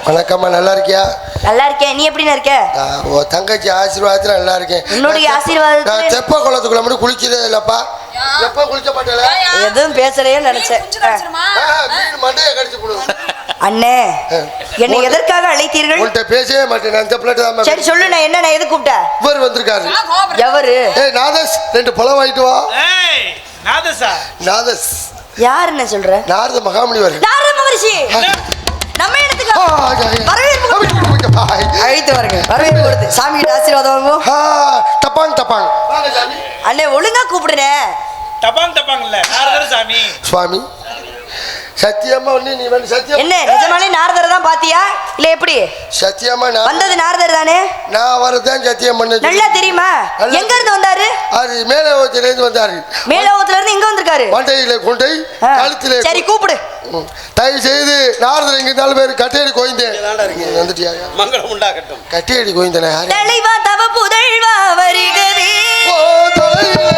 வணக்கம்மா, நல்லா இருக்கியா? நல்லா இருக்கேன். நீ எப்படி இருக்க? உன் தங்கச்சி ஆசீர்வாதத்துல நல்லா இருக்கேன். உன்னுடைய ஆசீர்வாதம். நான் தெப்ப குளத்துக்குள்ள மட்டும் குளிச்சதே இல்லப்பா. எப்ப குளிச்ச மாட்டேல? எதுவும் பேசுறேன்னு நினைச்சேன். மண்டையை கடிச்சு போடுவேன். அண்ணே, என்னை எதற்காக அழைத்தீர்கள்? உன்கிட்ட பேசவே மாட்டேன். நான் இந்த பிளேட் தான். சரி சொல்லு, நான் என்ன, நான் எது கூப்பிட்டேன்? இவர் வந்திருக்காரு. எவரு? ஏய் நாதஸ், 2 பழம் வாங்கிட்டு வா. ஏய் நாதஸா? நாதஸ் யாருன்னு சொல்ற? நாரத மகாமுனிவர். நாரத மகரிஷி நம்ம இடத்துக்கு வரவேற்பு அழைத்து வருங்க. வரவேற்பு கொடுத்து சாமி கிட்ட ஆசீர்வாதம் வாங்குவோம். தப்பாங் தப்பாங். அண்ணே ஒழுங்கா கூப்பிடுறேன். தப்பாங் தப்பாங் இல்ல, நாரதர் சாமி. சுவாமி சத்தியமா ஒண்ணு நீ வந்து சத்தியம் என்ன நிஜமாலே நாரதரை தான் பாத்தியா இல்ல எப்படி? சத்தியமா வந்தது நாரதர் தானே? நான் வரதான் சத்தியம் பண்ண. நல்லா தெரியுமா? எங்க இருந்து வந்தாரு? அது மேலோகத்துல இருந்து வந்தாரு. மேலோகத்துல இருந்து எங்க வந்திருக்காரு? மண்டையில கொண்டை கழுத்துல. சரி கூப்பிடு. தயவு செய்து நாரதர் இங்க 4 பேர் கட்டியடி கோயிந்தேன் வந்துட்டியா? மங்களம் உண்டாகட்டும். கட்டியடி கோயிந்தன யாரு? தலைவா தவ புதழ்வா வருகவே. ஓ தலைவா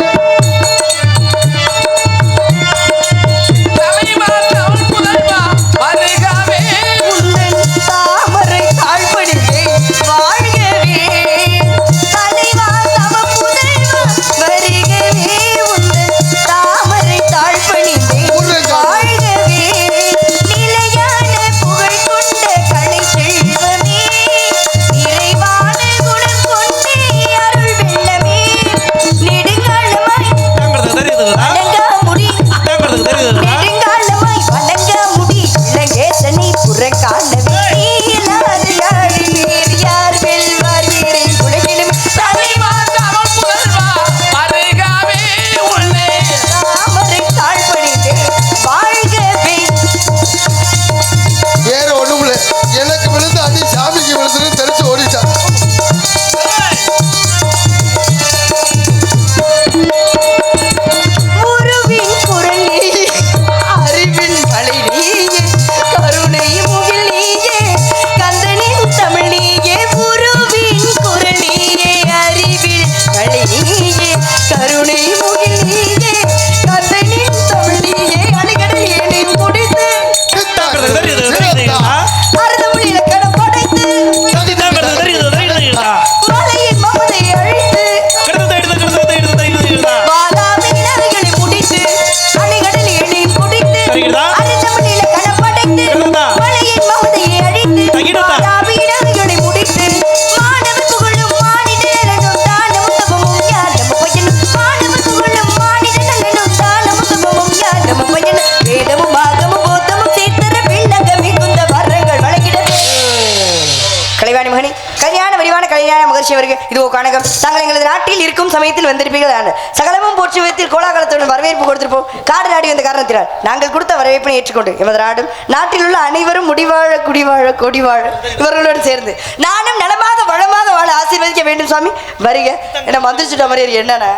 தாங்கள் எங்களது நாட்டில் இருக்கும் சமயத்தில் வந்திருப்பீர்கள். சகலமும் போற்றி விதத்தில் கோலாகலத்துடன் வரவேற்பு கொடுத்திருப்போம். காடு நாடி வந்த காரணத்தினால் நாங்கள் கொடுத்த வரவேற்பினை ஏற்றுக்கொண்டு எமது நாடும் நாட்டில் உள்ள அனைவரும் முடிவாழ குடிவாழ கொடிவாழ இவர்களோடு சேர்ந்து நானும் நலமாக வளமாக வாழ ஆசீர்வதிக்க வேண்டும். சுவாமி வருக. என்ன மந்திரிச்சுட்ட மாதிரி என்னன்னா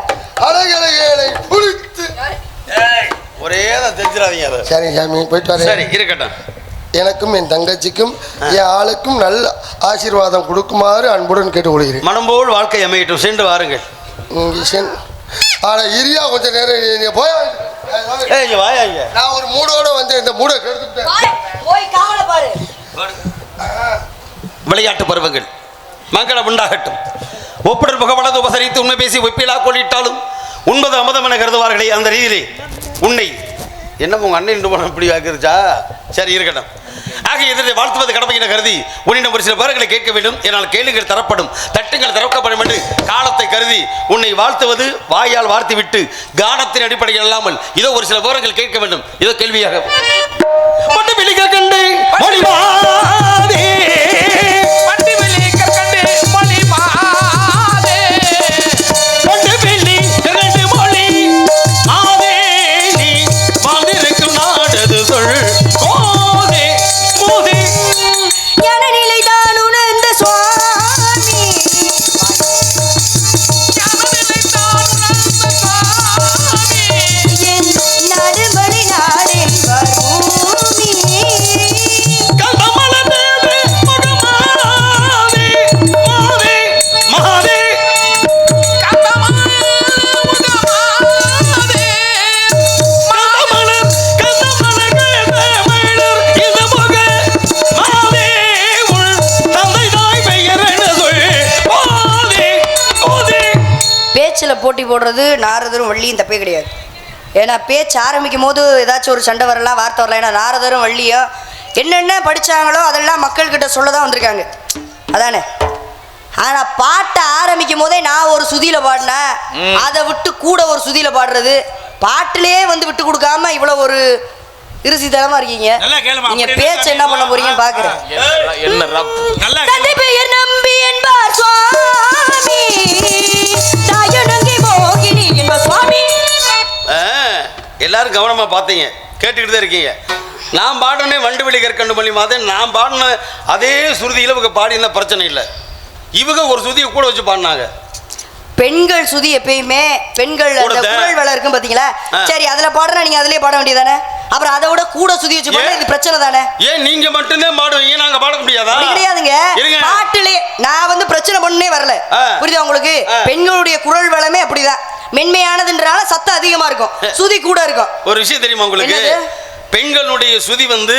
ஒரே தான் தெரிஞ்சிடாதீங்க. சரி சாமி போயிட்டு வரேன். சரி இருக்கட்டும். எனக்கும் என் தங்கச்சிக்கும் என் ஆளுக்கும் நல்ல ஆசீர்வாதம் கொடுக்குமாறு அன்புடன் கேட்டுக்கொள்கிறேன். மனம் போல் வாழ்க்கை அமையட்டும். சென்று வாருங்கள். இரியா கொஞ்ச நேரம் போய் வாயாங்க. நான் ஒரு மூடோட வந்து இந்த மூடை கெடுத்துட்டேன். விளையாட்டு பருவங்கள் மங்களம் உண்டாகட்டும். ஒப்புடல் முகவளது உபசரித்து உண்மை பேசி ஒப்பிலா கொள்ளிட்டாலும் உண்பது அமதம் என கருதுவார்களே, அந்த ரீதியிலே உன்னை என்ன உங்க அண்ணன் இப்படி ஆக்கிருச்சா? சரி இருக்கட்டும். ஆக இதனை வாழ்த்துவது கடமை என கருதி உன்னிடம் ஒரு சில பேர்களை கேட்க வேண்டும். என்னால் கேளுங்கள் தரப்படும், தட்டுங்கள் திறக்கப்படும் என்று காலத்தை கருதி உன்னை வாழ்த்துவது வாயால் வாழ்த்து விட்டு கானத்தின் அடிப்படையில் இல்லாமல் இதோ ஒரு சில பேர்கள் கேட்க வேண்டும். இதோ கேள்வியாக நாடு மணி நாடே போட்டி போடுறது நாரதரும் வள்ளியும் தப்பே கிடையாது. ஏன்னா பேச்சு ஆரம்பிக்கும் போது ஏதாச்சும் ஒரு சண்டை வரலாம், வார்த்தை வரலாம். ஏன்னா நாரதரும் வள்ளியும் என்னென்ன படித்தாங்களோ அதெல்லாம் மக்கள்கிட்ட சொல்ல தான் வந்திருக்காங்க, அதானே. ஆனால் பாட்டை ஆரம்பிக்கும் போதே நான் ஒரு சுதியில் பாடினேன், அதை விட்டு கூட ஒரு சுதியில் பாடுறது, பாட்டிலே வந்து விட்டு கொடுக்காம இவ்வளோ ஒரு இருசித்தனமா இருக்கீங்க. நீங்க பேச்சு என்ன பண்ண போறீங்கன்னு பாக்குறேன். தந்தை பெயர் நம்பி என்பார் சுவாமி, தாயனங்கி மோகினி என்பார் சுவாமி. எல்லாரும் கவனமா பார்த்தீங்க, கேட்டுக்கிட்டு தான் இருக்கீங்க. நான் பாடினே வண்டு வெளி கற்கண்டு பண்ணி மாதிரி நான் பாடின அதே சுருதியில் இவங்க பாடின பிரச்சனை இல்லை. இவங்க ஒரு சுதியை கூட வச்சு பாடினாங்க. பெண்கள் சுதி எப்பயுமே பெண்கள் அந்த குரல் வள இருக்கும் பாத்தீங்களா, சரி அதுல பாடுறா நீங்க அதுலயே பாட வேண்டியதானே. அப்புறம் அதை விட கூட சுதி வச்சு பாடுறது இது பிரச்சனை தானே. ஏன் நீங்க மட்டும்தான் பாடுவீங்க, நாங்க பாட முடியாதா? கிடையாதுங்க, பாட்டுலே நான் வந்து பிரச்சனை பண்ணே வரல, புரியுதா உங்களுக்கு. பெண்களுடைய குரல் வளமே அப்படிதான், மென்மையானதுன்றனால சத்தம் அதிகமா இருக்கும், சுதி கூட இருக்கும். ஒரு விஷயம் தெரியுமா உங்களுக்கு, பெண்களுடைய சுதி வந்து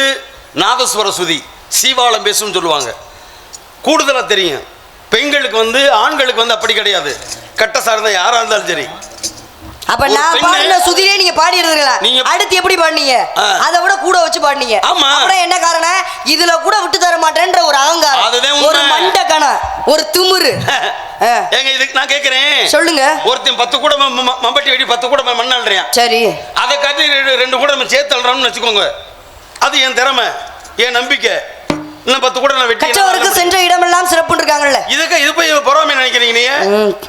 நாதஸ்வர சுதி, சீவாளம் பேசும் சொல்லுவாங்க, கூடுதலா தெரியும். பெண்களுக்கு வந்து ஆண்களுக்கு வந்து அப்படி கிடையாது, கட்ட சார்ந்த யாரா இருந்தாலும் சரி. அப்ப நான் பாடின சுதியே நீங்க பாடி இருந்தீங்களா, அடுத்து எப்படி பாடுனீங்க, அதை விட கூட வச்சு பாடுனீங்க. அப்புறம் என்ன காரணம், இதுல கூட விட்டு தர மாட்டேன்ற ஒரு அகங்காரம், ஒரு மண்டக்கணம், ஒரு திமிரு. ஏங்க இதுக்கு நான் கேக்குறேன், சொல்லுங்க. ஒருத்தன் 10 கூட மம்பட்டி வெடி 10 கூட மண்ணாள்றியான், சரி அதை காட்டி 2 கூட நம்ம சேர்த்து அல்றோம்னு வச்சுக்கோங்க, அது என் திறமை, என் நம்பிக்கை. இன்னும் 10 கூட நான் வெட்டி கச்சவருக்கு சென்ற இடமெல்லாம் சிறப்பு இருக்காங்கல்ல. இதுக்கு இது போய் பொறாமை நினைக்கிறீங்க நீங்க,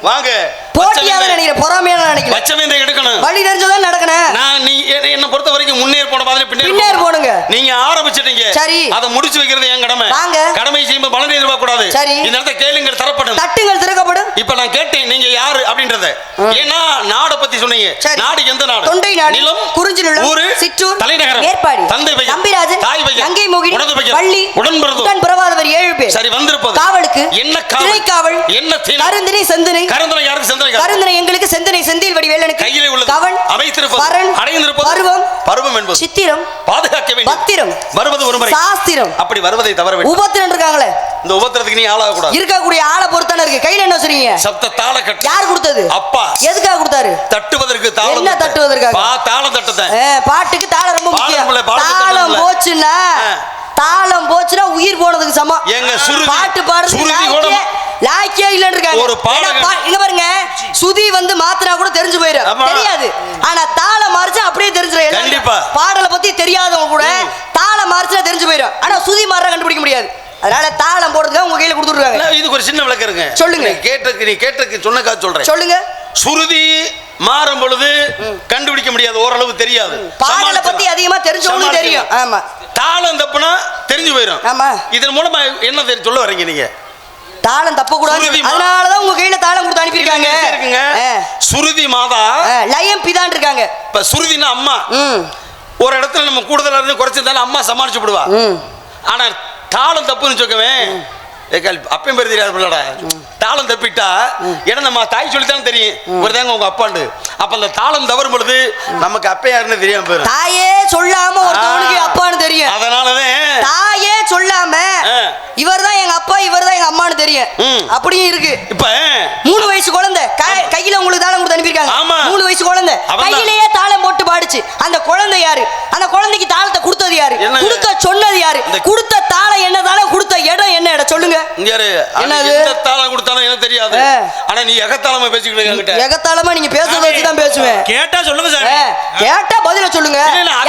வாங்க போட்டியாத நினைக்கிறேன், பொறாமையான நினைக்கிறேன். பச்சமேந்தை எடுக்கணும், வழி தெரிஞ்சதான் நடக்கணும். நான் நீ என்ன பொறுத்த வரைக்கும் முன்னேற் போன மாதிரி பின்னேற் போடுங்க. நீங்க ஆரம்பிச்சிட்டீங்க, சரி அதை முடிச்சு வைக்கிறது என் கடமை. வாங்க கடமை செய்யும்போது பலனை எதிர்பார்க்க கூடாது. சரி இந்த இடத்தை கேளுங்கள் தரப்படும், தட்டுங்கள் திறக்கப்படும். இப்ப நான் கேட்டேன் நீங்க யாரு அப்படின்றத, ஏன்னா நாட பத்தி சொன்னீங்க. நாடு எந்த நாடு? தொண்டை நாடு, நிலம், குறிஞ்சி நிலம், ஊரு, சிற்றூர், தலைநகரம், ஏற்பாடு, தந்தை பெயர், நம்பிராஜன், தாய் பெயர், அங்கை மோகினி, வள்ளி, உடன்பிறந்தோர், உடன் பிறவாதவர் 7 பேர். சரி வந்திருப்பது காவலுக்கு என்ன காவல், திணைக்காவல், என்ன தீனை, கருந்தினை செந்தினை, கருந்தினை யாருக்கு செந்தினை, கருந்தினை எங்களுக்கு செந்தினை செந்தில் வடிவேலனுக்கு கையிலே உள்ளது, கவன் அவைத்திருப்பது, பரன் அடைந்திருப்பது, பருவம் பருவம் என்பது சித்திரம் பாதுகாக்க வேண்டும், பத்திரம் வருவது ஒரு முறை, சாஸ்திரம் அப்படி வருவதை தவற வேண்டும். உபத்திரம் இருக்காங்களே, இந்த உபத்திரத்துக்கு நீ ஆளாக கூடாது, இருக்கக்கூடிய ஆளை பொறுத்தான இருக்கு. கையில என்ன சொல்றீங்க, சப்த தாள கட்டு. யார் கொடுத்தது? அப்பா. எதுக்காக கொடுத்தாரு? தட்டுவதற்கு தாளம். என்ன தட்டுவதற்காக? தாளம் தட்டதான். பாட்டுக்கு தாளம் ரொம்ப முக்கியம். தாளம் போச்சுன்னா தாளம் போச்சுன்னா உயிர் போனதுக்கு சமம். எங்க சுருதி பாட்டு பாடுறது லாக்கியே இல்லன்னு இருக்காங்க. ஒரு இங்க பாருங்க, சுதி வந்து மாத்தினா கூட தெரிஞ்சு போயிடும், தெரியாது. ஆனா தாளம் மாறிச்சா அப்படியே தெரிஞ்சிடும். கண்டிப்பா பாடலை பத்தி தெரியாதவங்க கூட தாளம் மாறிச்சா தெரிஞ்சு போயிடும், ஆனா சுதி மாற கண்டுபிடிக்க முடியாது. அதனால தாளம் போடுறதுக்கு உங்க கையில கொடுத்துருக்காங்க. இதுக்கு ஒரு சின்ன விளக்கம் இருக்கு, சொல்லுங்க. நீ கேட்டதுக்கு சொன்னக்கா சொல்றேன், சொல்லுங்க. சுருதி மாறும் பொழுது கண்டுபிடிக்க முடியாது, ஓரளவு தெரியாது. பாடலை பத்தி அதிகமா தெரிஞ்சவங்களுக்கு தெரியும். ஆமா, தாளம் தப்புனா தெரிஞ்சு போயிடும். ஆமா, இதன் மூலமா என்ன சொல்ல வரீங்க நீங்க? தாளம் தப்ப கூடாது, அதனாலதான் உங்க கையில தாளம் கொடுத்து அனுப்பியிருக்காங்க. சுருதி மாதா, லயம் பிதான் இருக்காங்க. இப்ப சுருதினா அம்மா, ஒரு இடத்துல நம்ம கூடுதலா இருந்து குறைச்சிருந்தாலும் அம்மா சமாளிச்சு விடுவா. ஆனா தாளம் தப்புன்னு சொல்லுவேன், அப்பயும் பேர் தெரியாது பிள்ளடா. தாளம் தப்பிட்டா ஏன்னா நம்ம தாய் சொல்லித்தான் தெரியும் ஒரு தாங்க உங்க அப்பாண்டு. அப்ப அந்த தாளம் தவறும் பொழுது நமக்கு அப்ப யாருன்னு தெரியாம போயிடும். தாயே சொல்லாம ஒருத்தவனுக்கு அப்பான்னு தெரியும். அதனாலதான் தாயே சொல்லாம இவர் தான் எங்க அப்பா, இவர் தான் எங்க அம்மான்னு தெரியும். அப்படியும் இருக்கு. இப்ப 3 வயசு குழந்தை கையில உங்களுக்கு தாளம் கொடுத்து அனுப்பியிருக்காங்க. 3 வயசு குழந்தை கையிலேயே தாளம் போட்டு பாடுச்சு. அந்த குழந்தை யாரு? அந்த குழந்தைக்கு தாளத்தை கொடுத்தது யாரு? கொடுக்க சொன்னது யாரு? கொடுத்த தாளம் என்ன தாளம்? கொடுத்த இடம் என்ன இடம்? சொல்லுங்க. தாளம் கொடுத்தாலும் எனக்கு தெரியாது. ஆனா நீ எகத்தாளமா பேசிக்கிட்டு எகத்தாளமா நீங்க பேசுறத வச்சு தான் பேசுவேன். கேட்டா சொல்லுங்க சார், கேட்டா பதில சொல்லுங்க.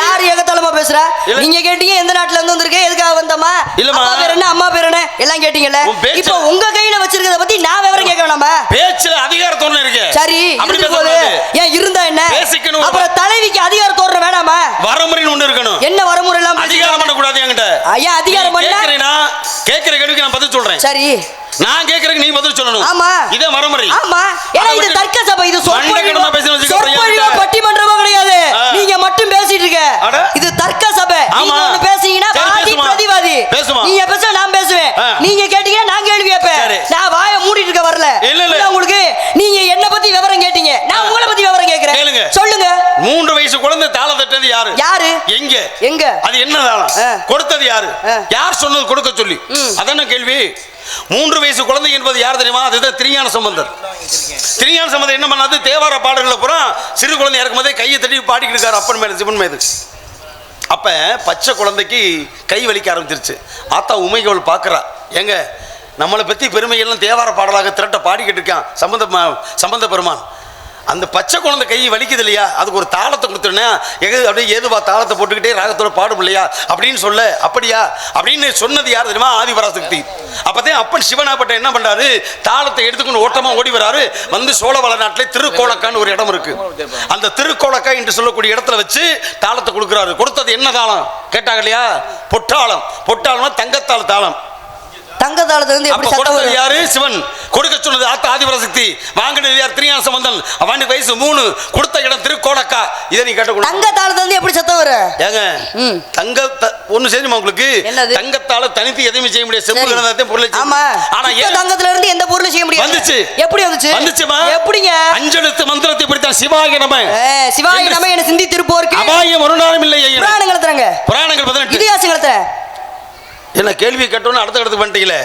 யாரு எகத்தாளமா பேசுறா? நீங்க கேட்டீங்க எந்த நாட்டுல இருந்து வந்திருக்கே, எதுக்காக வந்தமா, அப்பா பேர் என்ன, அம்மா பேர் என்ன எல்லாம் கேட்டீங்கல்ல. இப்போ உங்க கையில வச்சிருக்கத பத்தி நான் விவரம் கேட்க வேணாமா? பேச்சுல அதிகாரத்தோட இருக்கு. சரி போது ஏன் இருந்தா என்ன? அப்புறம் தலைவிக்கு அதிகாரத்தோட வேணாமா? வரமுறைன்னு ஒண்ணு இருக்கணும். என்ன வரமுறை எல்லாம் அதிகாரம் பண்ண கூடாது என்கிட்ட. ஐயா அதிகாரம் பண்ணா கேக்குற கேள்விக்கு நான் பதில் சொல்றேன். சரி நான் கேக்குறதுக்கு நீ பதில் சொல்லணும். ஆமா இதே வரமுறை. ஆமா ஏன்னா இது தர்க்க சபை, இது சொற்பொழிவு பட்டிமன்றமா கிடையாது. நீங்க மட்டும் பேசிட்டு இருக்க, இது தர்க்க சபை. நீங்க ஒன்னு பேசுறீங்கன்னா வாதி பிரதிவாதி நீங்க பேச, நான் பேசுவேன். நீங்க கேட்டீங்கன்னா நான் கேள்வி கேட்பேன். நான் வாயை மூடிட்டு இருக்க வரல. இல்ல உங்களுக்கு நீங்க என்ன பத்தி விவரம் கேட்டீங்க, நான் உங்களை பத்தி விவரம் கேக்குறேன். சொல்லுங்க. 3 வயசு குழந்தை தாளம் தட்டது யாரு? யாரு? எங்க எங்க அது என்ன தாளம் கொடுத்தது யாரு? யார் சொன்னது கொடுக்க சொல்லி? அதான கேள்வி. 3 வயசு குழந்தை என்பது யார் தெரியுமா? அதுதான் திருஞான சம்பந்தர். திருஞான சம்பந்தர் என்ன பண்ணாது? தேவார பாடல்களை பூரா சிறு குழந்தை இறக்கும் போதே கையை தட்டி பாடிக்கிட்டு இருக்காரு அப்பன் மேல சிவன் மீது. அப்ப பச்சை குழந்தைக்கு கை வலிக்க ஆரம்பிச்சிருச்சு. ஆத்தா உமைகவள் பார்க்கறா, எங்க நம்மளை பத்தி பெருமைகள்லாம் தேவார பாடலாக திரட்ட பாடிக்கிட்டு இருக்கான் சம்பந்த பெருமான். அந்த பச்சை குழந்தை கை வலிக்குது இல்லையா, அதுக்கு ஒரு தாளத்தை கொடுத்துருனே, அப்படியே ஏதுவா தாளத்தை போட்டுக்கிட்டே ராகத்தோட பாடும் இல்லையா அப்படின்னு சொல்ல, அப்படியா அப்படின்னு சொன்னது யார் தெரியுமா? ஆதிபராசக்தி. அப்பதான் அப்பன் சிவனாப்பட்ட என்ன பண்றாரு, தாளத்தை எடுத்துக்கொண்டு ஓட்டமா ஓடி வராரு. வந்து சோழவள நாட்டிலே திருக்கோலக்கான்னு ஒரு இடம் இருக்கு. அந்த திருக்கோலக்கா என்று சொல்லக்கூடிய இடத்துல வச்சு தாளத்தை கொடுக்குறாரு. கொடுத்தது என்ன தாளம் கேட்டாங்க இல்லையா? பொட்டாளம். பொட்டாளம்னா தங்கத்தாள் தாளம். தங்க தாளத்துல இருந்து எப்படி சத்தம் வரும்? யாரு? சிவன். கொடுக்க சொன்னது ஆத்தா ஆதிபராசக்தி. வாங்கினது யார்? திருஞான சம்பந்தன். அவனுக்கு வயசு 3. கொடுத்த இடம் திருக்கோலக்கா. இதை நீ கேட்ட தங்க தாளத்துல இருந்து எப்படி சத்தம் வரும்? ஏங்க தங்க ஒண்ணு செய்யுமா உங்களுக்கு? தங்கத்தால தனித்து எதையுமே செய்ய முடியாது. செம்பு கிடந்தாதான் பொருளை. ஆமா. ஆனா தங்கத்துல இருந்து எந்த பொருளும் செய்ய முடியாது. வந்துச்சு. எப்படி வந்துச்சு? வந்துச்சுமா? எப்படிங்க? அஞ்செழுத்து மந்திரத்தை படித்தான். சிவாய நம. சிவாய நம என சிந்தித்திருப்போருக்கு அபாயம் ஒரு நாளும் இல்லை. புராணங்கள் தரங்க. புராணங்கள் 18. இதிகாசங்கள் தர. என்ன கேள்வி கேட்டோன்னு அடுத்த இடத்துக்கு பண்ணிட்டீங்களே.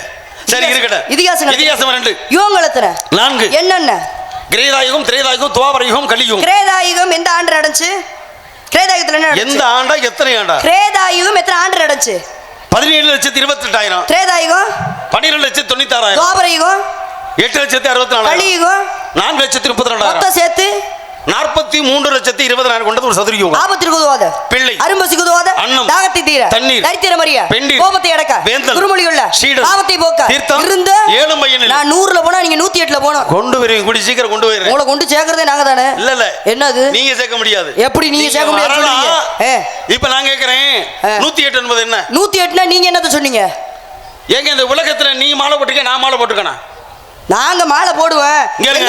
சரி இருக்கட்டும். இதிகாசம் 2 யுகங்கள் தர. 4 என்னென்ன? கிரேதாயுகம், திரேதாயுகம், துவாபர யுகம், கலியுகம். கிரேதாயுகம் எந்த ஆண்டு நடந்துச்சு? கிரேதாயுகத்துல என்ன நடந்துச்சு? எந்த ஆண்டா எத்தனை ஆண்டா? கிரேதாயுகம் எத்தனை ஆண்டு நடந்துச்சு? 17,28,000. திரேதாயுகம் 12,96,000. துவாபர யுகம் 8,64,000. கலியுகம் 4,32,000. மொத்தம் சேர்த்து 43,20,000 கொண்டது ஒரு சதுர யுகம். ஆபத்திற்குதுவாத பிள்ளை அரும்பசிக்குதுவாத அன்னம் தாகத்தை தீர தண்ணீர் தரித்திர மரியா பெண்டீர் கோபத்தை அடக்க வேந்தல் குருமொழியுள்ள சீடர் பாவத்தை போக்க தீர்த்தம் இருந்த 7 பையனில் நான் 100ல போனா நீங்க 108ல போணும். கொண்டு வருவீங்க. கூடி சீக்கிரம் கொண்டு வருவீங்க. உங்களை கொண்டு சேர்க்கறதே நாங்க தானே. இல்ல என்னது நீங்க சேர்க்க முடியாது. எப்படி நீங்க சேர்க்க முடியாது சொல்றீங்க? இப்ப நான் கேக்குறேன் 108 என்பது என்ன? 108னா நீங்க என்னத்த சொன்னீங்க? ஏங்க இந்த உலகத்துல நீ மாலை போட்டுக்க, நான் மாலை போட்டுக்கணும். நாங்க மாலை போடுவேன்.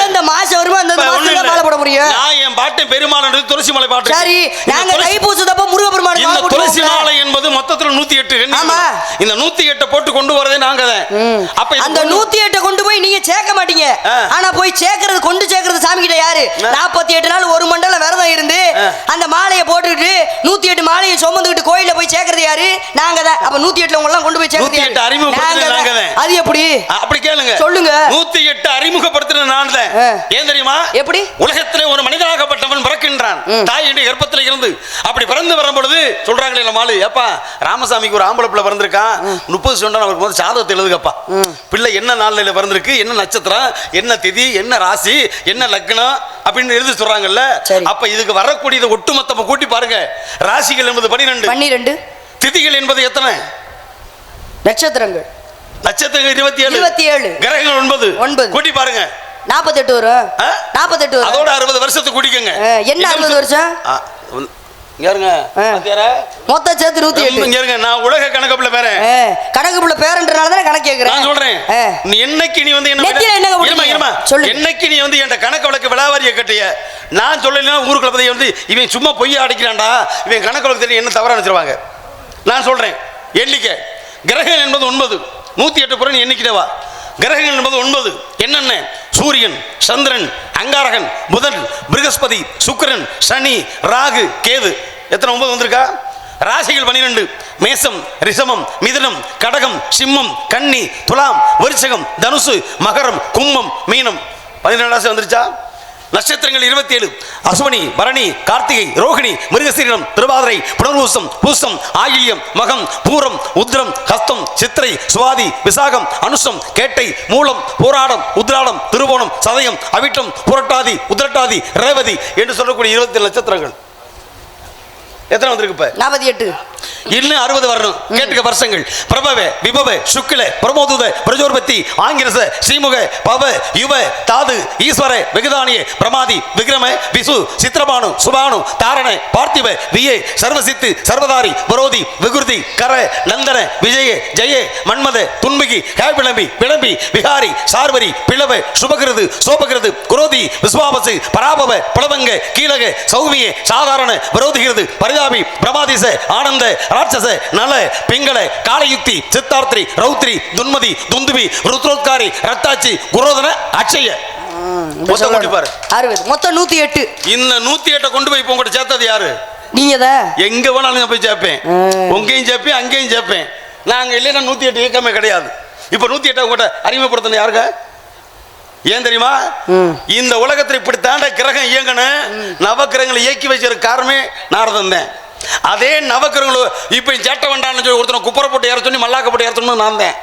எந்த மாசம் வருமோ அந்த மாசத்துல மாலை போட முடியும். நான் என் பாட்டு பெருமாள் துளசி மாலை பாட்டு. சரி நாங்க தைப்பூசத்தப்ப முருகப்பெருமான் இந்த துளசி மாலை என்பது மொத்தத்துல 108. ஆமா இந்த 108 போட்டு கொண்டு வரதே நாங்க தான். அப்ப அந்த 108 கொண்டு போய் நீங்க சேர்க்க மாட்டீங்க. ஆனா போய் சேர்க்கிறது கொண்டு சேர்க்கிறது சாமி கிட்ட யாரு? 48 நாள் ஒரு மண்டலம் விரதம் இருந்து அந்த மாலையை போட்டுட்டு 108 மாலையை சுமந்துக்கிட்டு கோயில போய் சேர்க்கறது யாரு? நாங்க தான். அப்ப 108ல உங்க எல்லாம் கொண்டு போய் சேர்க்கறது 108 அறிமுகப்படுத்துறது நாங்க தான். அது எப்படி? அப்படி கேளுங்க. சொல்லுங்க. 108 அறிமுகப்படுத்துறது நான் தான். ஏன் தெரியுமா? எப்படி? உலகத்திலே ஒரு மனிதனாகப்பட்டவன் பிறக்கின்றான் தாயுடைய கர்ப்பத்துல இருந்து. அப்படி பிறந்து வரும்பொழுது சொல்றாங்களே நம்மளு, ஏப்பா ராமசாமிக்கு ஒரு ஆம்பளை பிள்ளை பிறந்திருக்கான், 30 சொன்னா அவருக்கு வந்து சாதத்தை எழுதுகப்பா. பிள்ளை என்ன நாள்ல பிறந்திருக்கு, என்ன நட்சத்திரம், என்ன திதி, என்ன ராசி, என்ன லக்னம் அப்படின்னு எழுதி சொல்றாங்கல்ல. அப்ப இதுக்கு வரக்கூடியது ஒட்டுமொத்தமா கூட்டி பாருங்க. ராசிகள் என்பது 12. திதிகள் என்பது எத்தனை? நட்சத்திரங்கள். நட்சத்திரங்கள் 27. கிரகங்கள் 9. கூட்டி பாருங்க. 48 வரும். 48 வரும். அதோட 60 வருஷத்துக்கு கூட்டிக்கங்க. என்ன 60 வருஷம்? யாருங்க மொத்தம் சேர்த்து 108. யாருங்க? நான் உலக கணக்குல பேரேன். கணக்குல பேரன்றனால தான் கணக்கு கேக்குறேன். நான் சொல்றேன். நீ என்னைக்கு நீ வந்து என்னைக்கு நீ வந்து என்கிட்ட கணக்கு வழக்கு விளாவாரிய கட்டிய நான் சொல்லலைன்னா ஊருக்குள்ள பத்தி வந்து இவன் சும்மா பொய்யா அடிக்கிறான்டா, இவன் கணக்கு வழக்கு தெரியும் என்ன தவறா நினைச்சிருவாங்க. நான் சொல்றேன் எண்ணிக்கை. கிரகம் என்பது 9. 108 புறன் எண்ணிக்கிறவா. கிரகங்கள் என்பது 9. என்னென்ன? சூரியன், சந்திரன், அங்காரகன், புதன், பிருகஸ்பதி, சுக்கிரன், சனி, ராகு, கேது. எத்தனை? 9 வந்திருக்கா? ராசிகள் 12. மேசம், ரிஷபம், மிதுனம், கடகம், சிம்மம், கன்னி, துலாம், விருச்சிகம், தனுசு, மகரம், கும்பம், மீனம். 12 ராசி வந்துருச்சா? நட்சத்திரங்கள் 27. அசுவனி, பரணி, கார்த்திகை, ரோகிணி, மிருகசீரிடம், திருவாதிரை, புனர்வூசம், பூசம், ஆயில்யம், மகம், பூரம், உத்திரம், ஹஸ்தம், சித்திரை, சுவாதி, விசாகம், அனுஷம், கேட்டை, மூலம், போராடம், உத்ராடம், திருவோணம், சதயம், அவிட்டம், புரட்டாதி, உத்திரட்டாதி, ரேவதி என்று சொல்லக்கூடிய 27 நட்சத்திரங்கள். எத்தனை வந்திருக்கு இப்ப? 48. இன்னும் 60 வரணும். கேட்டுக்க வருஷங்கள். பிரபவ, விபவ, சுக்கில, பிரமோதுத, பிரஜோர்பத்தி, ஆங்கிரச, ஸ்ரீமுக, பவ, யுவ, தாது, ஈஸ்வர, வெகுதானிய, பிரமாதி, விக்ரம, விசு, சித்திரபானு, சுபானு, தாரண, பார்த்திவ, வியே, சர்வசித்து, சர்வதாரி, வரோதி, விகுர்தி, கர, நந்தன, விஜய, ஜெய, மன்மத, துன்மிகி, கேபிளம்பி, விளம்பி, விகாரி, சார்வரி, பிளவ, சுபகிருது, சோபகிருது, குரோதி, விஸ்வாபசு, பராபவ, புலவங்க, கீழக, சௌமிய, சாதாரண, விரோதிகிருது, பரிதாபி, பிரமாதிச, ஆனந்த, ராட்சச, நல, பிங்கள, காலயுக்தி, சித்தார்த்தி, ரௌத்ரி, துன்மதி, துந்துபி, ருத்ரோத்காரி, ரத்தாச்சி, குரோதன, அட்சய. மொத்தம் 108. இந்த 108 கொண்டு போய் உங்கள்கிட்ட சேர்த்தது யாரு? நீங்க தான். எங்க வேணாலும் போய் சேர்ப்பேன். உங்கேயும் சேர்ப்பேன், அங்கேயும் சேர்ப்பேன். நாங்க இல்லைன்னா 108 இயக்கமே கிடையாது. இப்ப 108 கோட்டை அறிமுகப்படுத்தின யாருங்க? ஏன் தெரியுமா? இந்த உலகத்தில் இப்படி தாண்ட கிரகம் இயங்கணும், நவக்கிரகங்களை இயக்கி வச்சிருக்க காரணமே நாரதன் தான். அதே நவக்கிரகங்களும் இப்ப சேட்டை வேண்டான்னு சொல்லி ஒருத்தனை குப்பரை போட்டு ஏற சொல்லி மல்லாக்க போட்டு ஏற சொன்னு நான் தான்.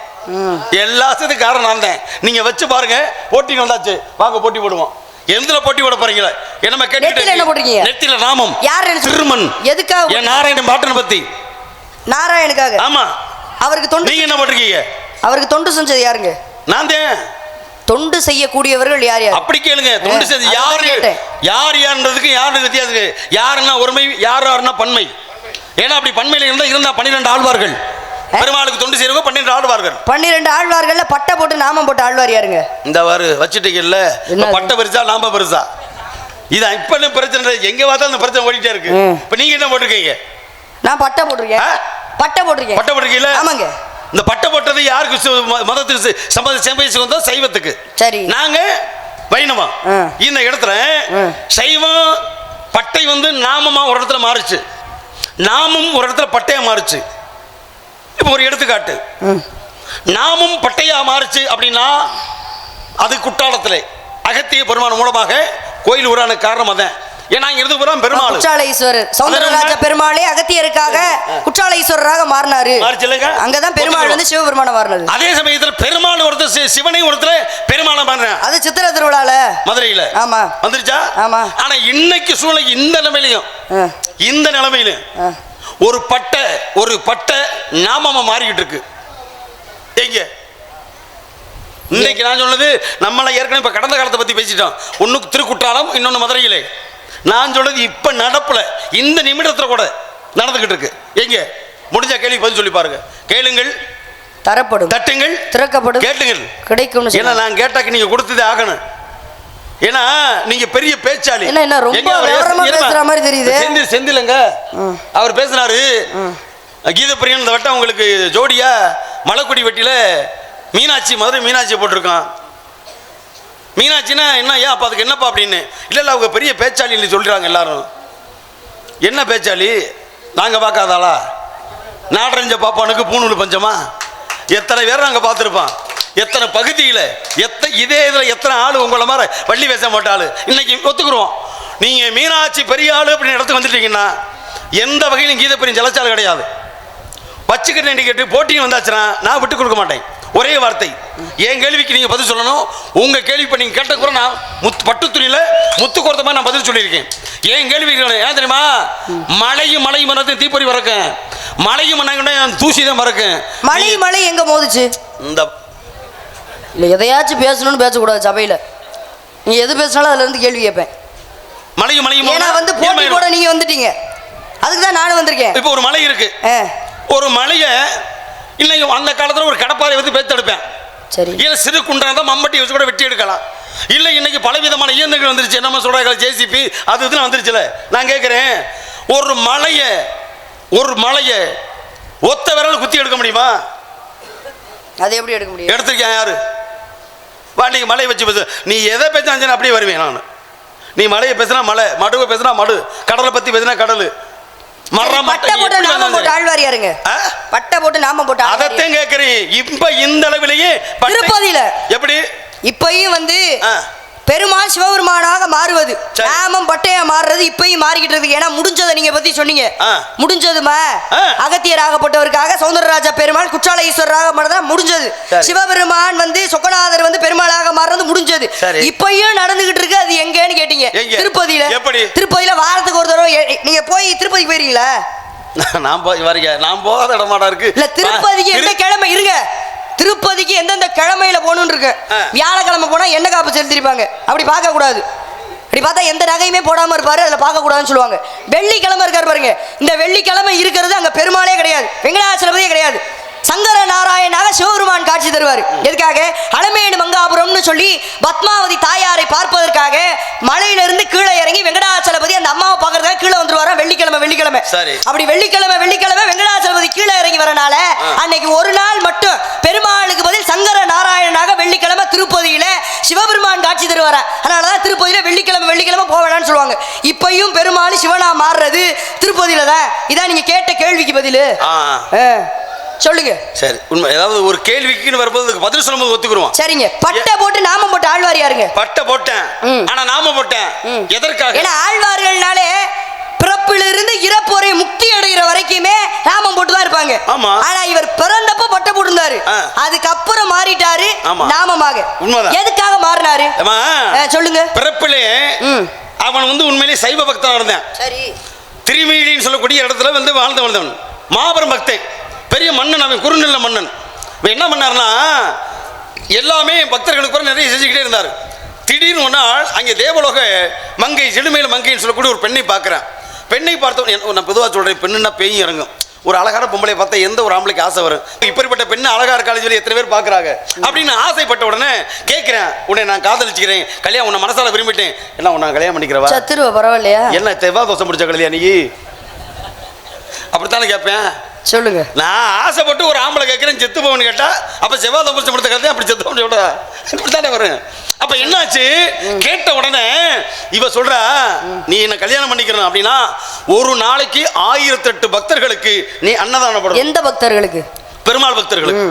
எல்லாத்துக்கும் காரணம் நான் தான். நீங்க வச்சு பாருங்க, போட்டி வந்தாச்சு, வாங்க போட்டி போடுவோம். எதுல போட்டி போட போறீங்களா? என்ன கேட்டுட்டு என்ன போடுறீங்க? நெத்தில நாமம். யார் திருமன். எதுக்காக? என் நாராயணன் பாட்டனை பத்தி. நாராயணுக்காக? ஆமா. அவருக்கு தொண்டு. நீங்க என்ன போட்டிருக்கீங்க? அவருக்கு தொண்டு செஞ்சது யாருங்க? நான் தான். தொண்டு செய்யக்கூடியவர்கள் யார் யார்? அப்படி கேளுங்க. தொண்டு செய்து யாரு யார் யாருன்றதுக்கு யாருக்கு வித்தியாசம்? யாருன்னா ஒருமை, யார் யாருன்னா பன்மை. ஏன்னா அப்படி பன்மையில இருந்தா 12 ஆழ்வார்கள். பெருமாளுக்கு தொண்டு செய்யறவங்க 12 ஆழ்வார்கள். 12 ஆழ்வார்கள்ல பட்டை போட்டு நாமம் போட்டு ஆழ்வார் யாருங்க? இந்த வாரு வச்சுட்டீங்கல்ல, பட்டை பெருசா நாம பெருசா? இதான் இப்ப என்ன பிரச்சனை? எங்க பார்த்தா அந்த பிரச்சனை ஓடிட்டே இருக்கு. இப்ப நீங்க என்ன போட்டிருக்கீங்க? நான் பட்டை போட்டிருக்கேன். பட்டை போட்டிருக்கேன். பட்டை போட்டிருக்கீங்களா? ஆமாங்க. இந்த பட்டை போட்டது யாருக்கு? மதத்துக்கு சம்பந்தம் வந்தா சைவத்துக்கு. சரி, நாங்க வைணவம். இந்த இடத்துல சைவம் பட்டை வந்து நாமமா ஒரு இடத்துல மாறுச்சு, நாமும் ஒரு இடத்துல பட்டையா மாறுச்சு. இப்ப ஒரு எடுத்துக்காட்டு, நாமும் பட்டையா மாறுச்சு அப்படின்னா அது குற்றாலத்திலே அகத்திய பெருமான் மூலமாக கோயில் உருவான காரணம் அதான். ஏன்னா இருந்து புறம் பெருமாள் குற்றாலீஸ்வரர் சௌந்தரராஜ பெருமாளே அகத்தியருக்காக குற்றாலீஸ்வரராக மாறினாரு. அங்கதான் பெருமாள் வந்து சிவபெருமான மாறினது. அதே சமயத்துல பெருமாள் ஒருத்தர் சிவனை ஒருத்தர் பெருமாளை மாறினார். அது சித்திரை திருவிழால மதுரையில. ஆமா, வந்துருச்சா? ஆமா. ஆனா இன்னைக்கு சூழ்நிலை இந்த நிலைமையிலும் ஒரு பட்டை நாமமா மாறிக்கிட்டு இருக்கு. எங்க இன்னைக்கு நான் சொன்னது நம்மள ஏற்கனவே இப்ப கடந்த காலத்தை பத்தி பேசிட்டோம். ஒன்னு திருக்குற்றாலம், இன்னொன்னு மதுரையிலே. நான் சொல்றது இப்ப நடப்புல இந்த நிமிடத்துல கூட நடந்துகிட்டு இருக்கு. எங்க முடிஞ்ச கேள்வி பதில் சொல்லி பாருங்க. கேளுங்கள், தரப்படும். தட்டுங்கள், திறக்கப்படும். கேட்டுங்கள், கிடைக்கும். ஏன்னா நான் கேட்டாக்கு நீங்க கொடுத்ததே ஆகணும். ஏன்னா நீங்க பெரிய பேச்சாளி. என்ன ரொம்ப பேசுற மாதிரி தெரியுது. செந்திலங்க அவர் பேசினாரு. கீதப்பிரியன் இந்த வட்டம் உங்களுக்கு ஜோடியா மலைக்குடி வெட்டியில மீனாட்சி, மதுரை மீனாட்சி போட்டிருக்கான். மீனாட்சினா என்ன? ஏன் அப்போ அதுக்கு என்னப்பா அப்படின்னு? இல்லை அவங்க பெரிய பேச்சாளி சொல்கிறாங்க எல்லாரும். என்ன பேச்சாளி? நாங்கள் பார்க்காதாளா? நாடரஞ்ச பாப்பானுக்கு பூணூல் பஞ்சமா? எத்தனை பேர் நாங்கள் பார்த்துருப்பான், எத்தனை பகுதியில், இதே இதில் எத்தனை ஆள் உங்களை மாதிரி வள்ளி பேச மாட்டாள். இன்னைக்கு ஒத்துக்குருவோம். நீங்கள் மீனாட்சி பெரிய ஆள் அப்படின்னு இடத்துக்கு வந்துட்டீங்கன்னா எந்த வகையிலும் கீதப்பிரியும் ஜலச்சாலை கிடையாது. வச்சுக்கிட்டு கேட்டு போட்டியும் வந்தாச்சுன்னா நான் விட்டு கொடுக்க மாட்டேன். ஒரே வார்த்தை, என் கேள்விக்கு நீங்க பதில் சொல்லணும். உங்க கேள்வி இப்ப நீங்க கேட்ட கூட நான் பட்டு துணியில முத்து கோர்த்த மாதிரி நான் பதில் சொல்லியிருக்கேன். என் கேள்வி ஏன் தெரியுமா? மழையும் மரத்தையும் தீப்பொறி மறக்கேன், மழையும் தூசி தான் மறக்கேன். மழை எங்க மோதுச்சு? இந்த இல்ல எதையாச்சும் பேசணும்னு பேசக்கூடாது சபையில. நீ எது பேசினாலும் அதுல இருந்து கேள்வி கேட்பேன். மழையும் ஏன்னா வந்து போட்டி கூட நீங்க வந்துட்டீங்க, அதுக்கு தான் நானும் வந்திருக்கேன். இப்போ ஒரு மலை இருக்கு, ஒரு மலையை இன்னைக்கு அந்த காலத்தில் ஒரு கடப்பாறை வந்து பேத்தெடுப்பேன். சரி, இல்லை சிறு குண்டாக மம்பட்டி வச்சு கூட வெட்டி எடுக்கலாம். இல்லை இன்னைக்கு பலவிதமான இயந்திரங்கள் வந்துருச்சு. நம்ம சொல்கிறாங்க ஜேசிபி அது இதுன்னு வந்துருச்சுல. நான் கேட்குறேன், ஒரு மலையை ஒத்த விரல் குத்தி எடுக்க முடியுமா? அது எப்படி எடுக்க முடியும்? எடுத்திருக்கேன் யாரு? வா நீங்கள் மலையை வச்சு பேசு. நீ எதை பேசினா அப்படியே வருவேன் நான். நீ மலையை பேசுனா மலை, மடுவை பேசுனா மடு, கடலை பற்றி பேசுனா கடல். பட்டை போட்டு நாம போட்டு ஆழ்வார் யாருங்க? பட்டை போட்டு நாம போட்டு அதத்தான் கேட்கிறேன். இப்ப இந்த அளவிலேயே திருப்பதியில எப்படி இப்பயும் வந்து பெருமாள் சிவபெருமானாக மாறுவது, நாமம் பட்டையா மாறுறது இப்பயும் மாறிக்கிட்டு இருக்கு. ஏன்னா முடிஞ்சதை நீங்க பத்தி சொன்னீங்க. முடிஞ்சதுமா அகத்தியராகப்பட்டவருக்காக சௌந்தரராஜ பெருமாள் குற்றால ஈஸ்வரராக மாறதான் முடிஞ்சது. சிவபெருமான் வந்து சொக்கநாதர் வந்து பெருமாளாக மாறுறது முடிஞ்சது. இப்பயும் நடந்துகிட்டு இருக்கு. அது எங்கன்னு கேட்டீங்க? திருப்பதியில. எப்படி? திருப்பதியில வாரத்துக்கு ஒரு தடவை நீங்க போய் திருப்பதிக்கு போயிருக்கீங்களா? நான் போகாத இடமாடா இருக்கு. இல்ல திருப்பதிக்கு எந்த கிழமை இருங்க, திருப்பதிக்கு எந்தெந்த கிழமையில போகணும்னு இருக்கு. வியாழக்கிழமை போனா என்ன காப்பு செலுத்திருப்பாங்க, அப்படி பார்க்க கூடாது. அப்படி பார்த்தா எந்த நகையுமே போடாம இருப்பாரு, அதில் பார்க்க கூடாதுன்னு சொல்லுவாங்க. வெள்ளிக்கிழமை இருக்காரு பாருங்க, இந்த வெள்ளிக்கிழமை இருக்கிறது அங்க பெருமாளே கிடையாது, வெங்கடாச்சலபதியே கிடையாது. சங்கர நாராயணாக சிவபெருமான் காட்சி தருவார். எதுக்காக? அலமேடு மங்காபுரம்னு சொல்லி பத்மாவதி தாயாரை பார்ப்பதற்காக மலையிலிருந்து கீழே இறங்கி வெங்கடாச்சலபதி அந்த அம்மாவை பார்க்கறதுக்காக கீழே வந்துருவாரா வெள்ளிக்கிழமை. அப்படி வெள்ளிக்கிழமை வெங்கடாச்சலபதி கீழே இறங்கி வரனால அன்னைக்கு ஒரு நாள் மட்டும் பெருமாளுக்கு பதில் சங்கர நாராயணனாக வெள்ளிக்கிழமை திருப்பதியில சிவபெருமான் காட்சி தருவாரா. அதனாலதான் திருப்பதியில வெள்ளிக்கிழமை போவேடான்னு சொல்லுவாங்க. இப்பயும் பெருமாள் சிவனா மாறுறது திருப்பதியில தான். இதான் நீங்க கேட்ட கேள்விக்கு பதில். சொல்லுங்க. சரி உண்மை. ஏதாவது ஒரு கேள்விக்குன்னு வரும்போது அதுக்கு பதில் சொல்லும்போது ஒத்துக்குருவோம். சரிங்க. பட்டை போட்டு நாமம் போட்டு ஆழ்வார் யாருங்க? பட்டை போட்டேன், ஆனா நாம போட்டேன். எதற்காக? ஏன்னா ஆழ்வார்கள்னாலே பிறப்பிலிருந்து இறப்பு வரை முக்தி அடைகிற வரைக்குமே நாமம் போட்டு தான் இருப்பாங்க. ஆமா. ஆனா இவர் பிறந்தப்ப பட்டை போட்டிருந்தாரு, அதுக்கப்புறம் மாறிட்டாரு நாமமாக. உண்மைதான். எதுக்காக மாறினாரு சொல்லுங்க. பிறப்பிலே அவன் வந்து உண்மையிலே சைவ பக்தனா இருந்தான். சரி. திருமீழின்னு சொல்லக்கூடிய இடத்துல வந்து வாழ்ந்தவன் மாபெரும் பக்தன், பெரிய மன்னன். அவன் குறுநில மன்னன். அவன் என்ன பண்ணார்னா எல்லாமே பக்தர்களுக்கு கூட நிறைய செஞ்சுக்கிட்டே இருந்தார். திடீர்னு ஒரு நாள் அங்கே தேவலோக மங்கை செடுமையில மங்கைன்னு சொல்லக்கூடிய ஒரு பெண்ணை பார்க்குறேன். பெண்ணை பார்த்தவன், நான் பொதுவாக சொல்கிறேன், பெண்ணுன்னா பேய் இறங்கும். ஒரு அழகான பொம்பளை பார்த்தா எந்த ஒரு ஆம்பளைக்கு ஆசை வரும்? இப்படிப்பட்ட பெண்ணு அழகா இருக்கான்னு சொல்லி எத்தனை பேர் பார்க்குறாங்க அப்படின்னு ஆசைப்பட்ட உடனே கேட்குறேன், உன்னை நான் காதலிச்சுக்கிறேன், கல்யாணம் உன்னை மனசால விரும்பிட்டேன், என்ன உன்னை கல்யாணம் பண்ணிக்கிறவா? சத்துருவ பரவாயில்லையா? என்ன செவ்வாய் தோசை முடிச்ச கல்யாணம் நீ? அப்படித்தானே கேட்பேன். சொல்லுங்க. நான் ஆசைப்பட்டு ஒரு ஆம்பளை கேட்குறேன் செத்து போவன்னு கேட்டா, அப்போ செவ்வாய் தோசை முடிச்ச கல்யாணம் அப்படி செத்து போன்னு சொல்ற இப்படித்தானே வரும். அப்ப என்னாச்சு? கேட்ட உடனே இவ சொல்றா, நீ என்ன கல்யாணம் பண்ணிக்கிறணும் அப்படின்னா ஒரு நாளைக்கு 1008 பக்தர்களுக்கு நீ அன்னதானம் போடணும். எந்த பக்தர்களுக்கு? பெருமாள் பக்தர்களுக்கு.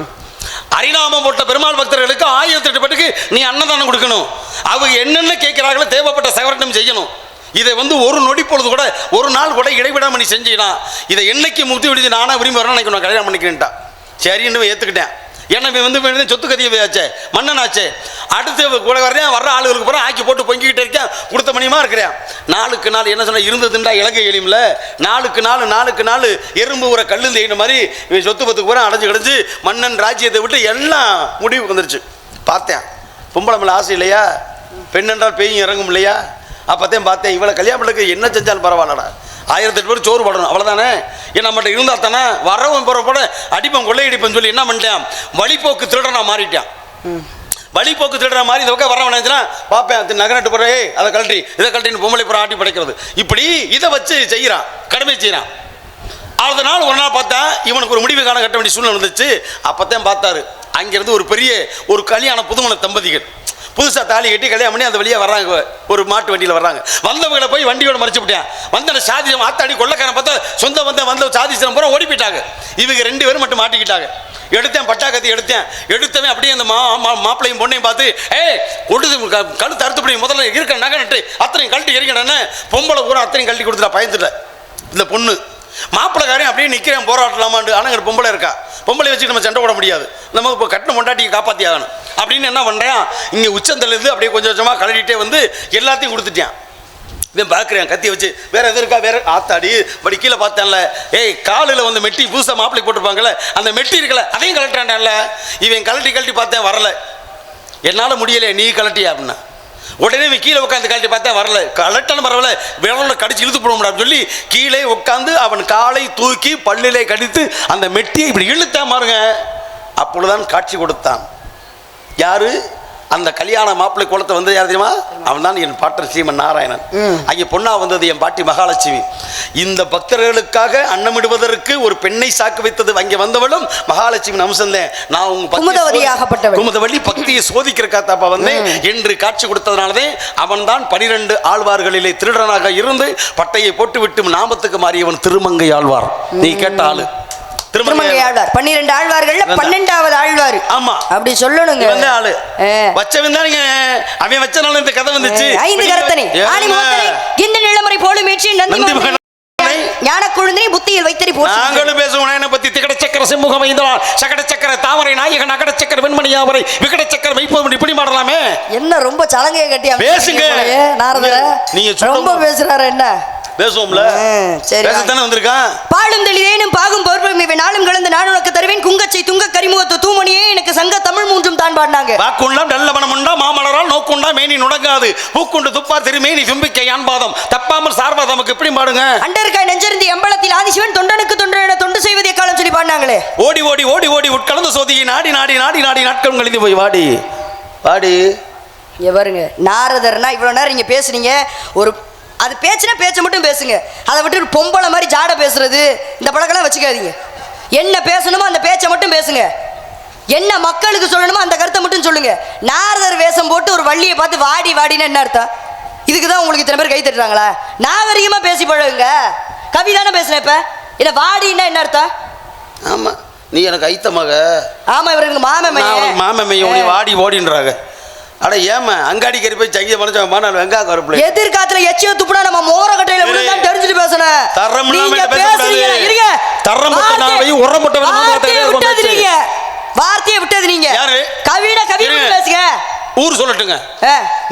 அரிநாமம் போட்ட பெருமாள் பக்தர்களுக்கு 1008 பேருக்கு நீ அன்னதானம் கொடுக்கணும். அவங்க என்னென்ன கேட்கிறாங்களோ தேவைப்பட்ட சவரணம் செய்யணும். இதை வந்து ஒரு நொடி பொழுது கூட ஒரு நாள் கூட இடைவிடாம நீ செஞ்சினா இதை என்னைக்கு முக்தி விடுது நானா விரும்பி வரேன், நான் கல்யாணம் பண்ணிக்கிறேன்ட்டா. சரின்னு ஏற்றுக்கிட்டேன். ஏன்னா வந்து சொத்து கதியை ஆச்சே, மன்னன் ஆச்சே. அடுத்து கூட வர்றேன், வர்ற ஆளுகளுக்கு போகிறேன், ஆக்கி போட்டு பொங்கிக்கிட்டே இருக்கேன், கொடுத்த மணியமாக இருக்கிறேன். நாளுக்கு நாள் என்ன சொன்ன இருந்ததுண்டா இலங்கை எளிமில்ல, நாளுக்கு நாள் எறும்பு ஒரு கல்லு தேயின மாதிரி இவன் சொத்து பத்துக்கு போகிறேன் அடைஞ்சு கிடச்சி மன்னன் ராஜ்யத்தை விட்டு எல்லாம் முடிவுக்கு வந்துருச்சு. பார்த்தேன், பொம்பளை மேலே ஆசை இல்லையா, பெண் என்றால் பேயும் இறங்கும் இல்லையா? அப்போத்தையும் பார்த்தேன், இவளை கல்யாணம் பண்ணுறதுக்கு என்ன செஞ்சாலும் பரவாயில்லடா, 1008 பேர் சோறு போடணும் அவ்வளோதானே. ஏன் நம்மகிட்ட இருந்தால் தானே வரவும் போகிற போட அடிப்பேன் கொள்ளையடிப்பேன்னு சொல்லி என்ன பண்ணிட்டேன், வழிபோக்கு திருடனா மாறிட்டேன். வழிபோக்கு திருடுற மாதிரி இந்த பக்கம் வரவனா பார்ப்பேன், நகரட்டு போகிற அதை கழட்டி இதை கழட்டின்னு பொம்பளை புறம் ஆட்டி படைக்கிறது, இப்படி இதை வச்சு செய்கிறான், கடமை செய்கிறான். அதனால் ஒரு நாள் பார்த்தா இவனுக்கு ஒரு முடிவு காண கட்ட வேண்டிய சூழ்நிலை இருந்துச்சு. அப்போத்தான் பார்த்தாரு, அங்கேருந்து ஒரு பெரிய ஒரு கல்யாண புதுமண தம்பதிகள் புதுசாக தாலி கட்டி கல்யாணம் பண்ணி அந்த வழியாக வர்றாங்க, ஒரு மாட்டு வண்டியில் வர்றாங்க. வந்தவங்களை போய் வண்டியோட மறைச்சு விட்டேன். வந்த சாதிசம் ஆத்தாடி கொள்ளக்காரன் பார்த்தா சொந்த வந்த சாதிசம் பூரா ஓடி போயிட்டாங்க. இவங்க 2 பேரும் மட்டும் மாட்டிக்கிட்டாங்க. எடுத்தேன், பட்டாக்கத்தி எடுத்தவன் அப்படியே அந்த மாப்பிள்ளையும் பொண்ணையும் பார்த்து கொடுத்து கழுத்து அறுத்துப்படி முதல்ல இருக்க நகை நட்டு அத்தனையும் கழட்டி எரிக்கணுன்னு பொம்பளை பூரா அத்தனையும் கழட்டி கொடுத்துட்டா. பயந்துட்ட இந்த பொண்ணு. மாப்பிள்ளைக்காரையும் அப்படியே நிற்கிறேன் போராட்டலாமான்னு. ஆனால் எங்கள் பொம்பளை இருக்கா, பொம்பளை வச்சுட்டு நம்ம சண்டை போட முடியாது, நம்ம இப்போ கட்டின பொண்டாட்டியை காப்பாற்றி ஆகணும் அப்படின்னு என்ன பண்ணுறேன், இங்கே உச்சந்தலேருந்து அப்படியே கொஞ்சம் கொஞ்சமாக கழட்டிகிட்டே வந்து எல்லாத்தையும் கொடுத்துட்டேன். இவன் பார்க்குறேன் கத்தி வச்சு, வேறு எது இருக்கா, வேறு ஆத்தாடி படி கீழே பார்த்தேன்ல, காலில் வந்து மெட்டி புதுசாக மாப்பிள்ளை போட்டிருப்பாங்கல்ல அந்த மெட்டி இருக்கல அதையும் கழட்டான்ல. இவன் கழட்டி பார்த்தேன் வரல. என்னால் முடியலை, நீ கழட்டியா அப்படின்னா. உடனே கீழே உட்காந்து கழட்டி பார்த்தா வரல. கலட்டாலும் பரவாயில்ல, விரலில் கடிச்சு இழுத்து போட சொல்லி கீழே உட்காந்து அவன் காலை தூக்கி பல்லிலே கடித்து அந்த மெட்டியை இப்படி இழுத்தான் பாருங்க. அப்பொழுதுதான் காட்சி கொடுத்தான். யாரு? அந்த கல்யாண மாப்பிள்ளை குளத்தை வந்து யார் தெரியுமா? அவன் தான் என் பாட்டர் ஸ்ரீமன் நாராயணன். அங்கே பொண்ணா வந்தது என் பாட்டி மகாலட்சுமி. இந்த பக்தர்களுக்காக அன்னமிடுவதற்கு ஒரு பெண்ணை சாக்கு வைத்தது அங்கே வந்தவளும் மகாலட்சுமி அம்சந்தேன். நான் உங்க குமுதவள்ளி பக்தியை சோதிக்கிற காத்தாப்பா வந்தேன் என்று காட்சி கொடுத்ததுனாலதே அவன் தான் 12 ஆழ்வார்களிலே திருடனாக இருந்து பட்டையை போட்டு விட்டு நாமத்துக்கு மாறியவன் திருமங்கை ஆழ்வார். நீ கேட்ட ஆளு திருமங்கை ஆழ்வார். 12 ஆழ்வார்கள்ல 12வது ஆழ்வார். ஆமா, அப்படி சொல்லணுங்க. இந்த ஆளு வச்சவன் தான் அவன் வச்சனால இந்த கதை வந்துச்சு. 5 கரத்தனை ஆணி மோத்தனை இந்த நிலமறை போலும் ஏற்றி நந்தி ஞான குழந்தை புத்தியில் வைத்தறி போச்சு. நாங்களும் பேசுவோம் என்ன பத்தி. திகட சக்கர சிம்முகம் வைந்தால் சகட சக்கர தாமரை நாயகன் அகட சக்கர வெண்மணியாவரை விகட சக்கர வைப்போம் இப்படி மாறலாமே. என்ன ரொம்ப சலங்கையை கட்டி பேசுங்க நாரதர, நீங்க ரொம்ப பேசுறாரு. என்ன பேசுவோம்ல, சரி பேசத்தானே வந்திருக்கான். பாலும் தெளிதேனும் பாகும் பௌர்ணமி இவை நாளும் கலந்து நான் உனக்கு தருவேன் குங்கச்சை துங்க கரிமுகத்து தூமணியே எனக்கு சங்க தமிழ் மூன்றும் தான் பாடினாங்க. வாக்குண்டாம் நல்ல மனமுண்டா மாமலரால் நோக்குண்டா மேனி நுடங்காது பூக்குண்டு துப்பா திருமேனி தும்பிக்கை யான்பாதம் தப்பாமல் சார்பா நமக்கு எப்படி பாடுங்க. அண்டர்காய் நெஞ்சறிந்தி எம்பளத்தில் ஆதிசிவன் தொண்டனுக்கு தொண்டன தொண்டு செய்வதே காலம் சொல்லி பாடினாங்களே. ஓடி ஓடி ஓடி ஓடி உட்கலந்து சோதியை நாடி நாடி நாடி நாடி நாட்கள் கழிந்து போய் வாடி வாடி. எவருங்க நாரதர்னா இவ்வளவு நேரம் நீங்க பேசுனீங்க, ஒரு அது பேச்சுனா பேச்சை மட்டும் பேசுங்க. அதை விட்டு ஒரு பொம்பளை மாதிரி ஜாட பேசுறது இந்த பழக்கெல்லாம் வச்சுக்காதீங்க. என்ன பேசணுமோ அந்த பேச்சை மட்டும் பேசுங்க. என்ன மக்களுக்கு சொல்லணுமோ அந்த கருத்தை மட்டும் சொல்லுங்க. நாரதர் வேஷம் போட்டு ஒரு வள்ளியை பார்த்து வாடி வாடின்னு என்ன அர்த்தம்? இதுக்கு தான் உங்களுக்கு இத்தனை பேர் கை தட்டுறாங்களா? நாகரிகமா பேசி பழகுங்க. கவி தானே பேசுறேன். இப்ப இல்லை வாடின்னா என்ன அர்த்தம்? ஆமாம், நீ எனக்கு ஐத்த மக. ஆமா இவருக்கு மாமமைய உனி வாடி ஓடின்றாங்க. அட ஏமா அங்காடி கறி போய் சங்கிய மனுஷன் நான் வெங்காய கருப்புல எதிர்காலத்துல எச்சிய துப்புனா நம்ம மோர கட்டையில விழுந்தா தெரிஞ்சிட்டு பேசணும். தரம் நீங்க பேசுறீங்க இருங்க. தரம் மட்டும் நான் போய் உர மட்டும் விட்டதுறீங்க. வார்த்தையை விட்டது நீங்க. யாரு? கவிட கவி பேசுங்க. ஊர் சொல்லட்டுங்க.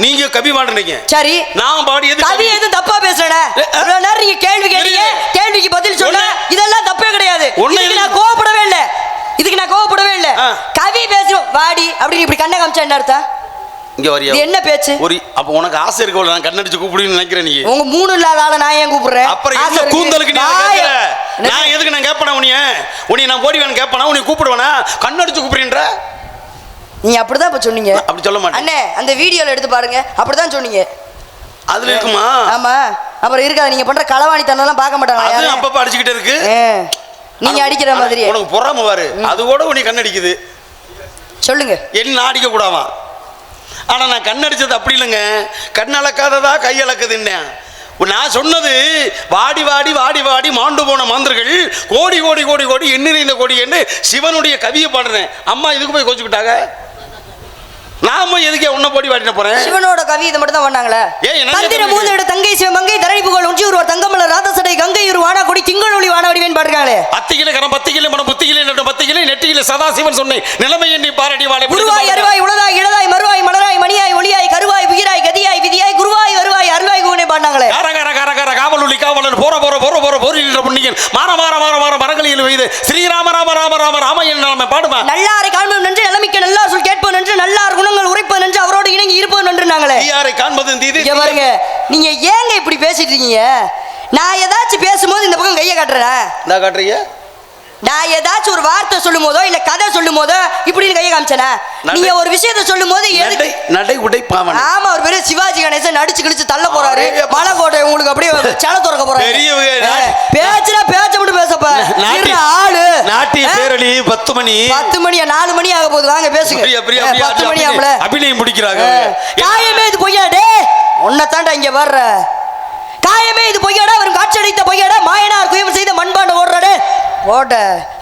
நீங்க கவி மாட்டீங்க. சரி. நான் பாடி எது கவி எது தப்பா பேசுறேன். இவ்வளவு நேரம் நீங்க கேள்வி கேட்டீங்க. கேள்விக்கு பதில் சொன்ன இதெல்லாம் தப்பே கிடையாது. இதுக்கு நான் கோவப்படவே இல்ல. கவி பேசுறோம் வாடி அப்படின்னு இப்படி கண்ணை காமிச்சா என்ன அர்த்தம்? இங்க வரியா? என்ன பேச்சு? ஒரு அப்ப உனக்கு ஆசை இருக்கல நான் கண்ணடிச்சு கூப்பிடுன்னு நினைக்கிறேன் நீ. உங்க மூணு இல்லாத ஆள நான் ஏன் கூப்பிடுறேன்? அப்புறம் என்ன கூந்தலுக்கு நீ கேக்குற? நான் எதுக்கு நான் கேப்பனா உனிய நான் ஓடி வேணும் கேப்பனா உனிய கூப்பிடுவேனா? கண்ணடிச்சு கூப்பிடுறீன்ற? நீங்க அப்படிதான் இப்ப சொன்னீங்க. அப்படி சொல்ல மாட்டேன். அண்ணே அந்த வீடியோல எடுத்து பாருங்க. அப்படிதான் சொன்னீங்க. அதுல இருக்குமா? ஆமா. அப்புறம் இருக்காது நீங்க பண்ற களவாணித்தனம் எல்லாம் பார்க்க மாட்டாங்க. அது அப்பப்ப அடிச்சிட்டே இருக்கு. நீங்க அடிக்கிற மாதிரி. உனக்கு பொறாம பாரு. அது கூட உனி கண்ணடிக்குது. சொல்லுங்க. என்ன அடிக்க கூடாமா? ஆனா நான் கண்ணடிச்சது அப்படி இல்லைங்க. கண்ணளக்காததா கையளக்குதுன்னு நான் சொன்னது. வாடி வாடி வாடி வாடி மாண்டு போன மாந்தர்கள் கோடி கோடி கோடி கோடி எண்ணிறைந்த கோடி என்று சிவனுடைய கவியை பாடுறேன். அம்மா இதுக்கு போய் கோச்சுக்கிட்டாங்க. நாம எதுக்கே உன்ன போடி வாடின போறேன்? சிவனோட கவி இதை மட்டும் தான் பண்ணாங்களே. தந்திர மூதோட தங்கை சிவமங்கை தரணி புகழ் ஒன்றி ஒருவர் தங்கமல ராதசடை கங்கை ஒரு வானா கொடி திங்கள் ஒளி வானா வடிவேன் பாடுறாங்களே. 10 கிலோ கரம் 10 கிலோ மனம் 10 கிலோ 10 கிலோ நெட்டியில சதாசிவன் சொன்னேன் நிலைமை எண்ணி பாரடி வாழை குருவாய் அருவாய் உளதாய் இளதாய் மறுவாய் மலராய் மணியாய் ஒளியாய் கருவாய் புகிராய் கதியாய் விதியாய் குருவாய் வருவாய் அருவாய் கூனே பாடுறாங்களே. காவலுள்ளி காவலன் போற போற போற போற போரில் புண்ணியன் மாற மாற மாற மாற மரங்களில் வைது ஸ்ரீராம ராம ராம ராம ராமையன் நாம பாடுமா. நல்லாரை காண்பது நன்று நிலைமிக்க நல்லா சொல் கேட்பது நன்று நல்லார் குணங்கள் உரைப்பது நன்று அவரோடு இணங்கி இருப்பது நன்று நாங்களே. யாரை காண்பது தீது. பாருங்க நீங்க ஏங்க இப்படி பேசிட்டு இருக்கீங்க? நான் ஏதாச்சும் பேசும்போது இந்த பக்கம் கையை காட்டுறேன். நான் காட்டுறீங்க. நான் ஏதாச்சும் ஒரு வார்த்தை சொல்லும் போதோ இல்ல கதை சொல்லும் போதோ இப்படி கையை காமிச்சேனா? நீங்க ஒரு விஷயத்தை சொல்லும் போது நடை உடை பாவன். ஆமா ஒரு பெரிய சிவாஜி கணேசன் நடிச்சு கிழிச்சு தள்ள போறாரு. மலை கோட்டை உங்களுக்கு அப்படியே சல துறக்க போறாரு. பேச்சுனா பேச்ச மட்டும் பேசப்ப ஆளு நாட்டி பேரளி 10 மணி 4 மணி ஆக போகுது. வாங்க பேசுங்க. 10 மணி ஆகல அபிநயம் முடிக்கிறாங்க. காயமே இது பொய்யாடே உன்னை தாண்டா இங்க வர்ற காயமே இது பொய்யாடா வரும் காட்சி அடித்த பொய்யாடா மாயனார் குயவன் செய்த மண்பாண்ட ஓடுறாடே ஓட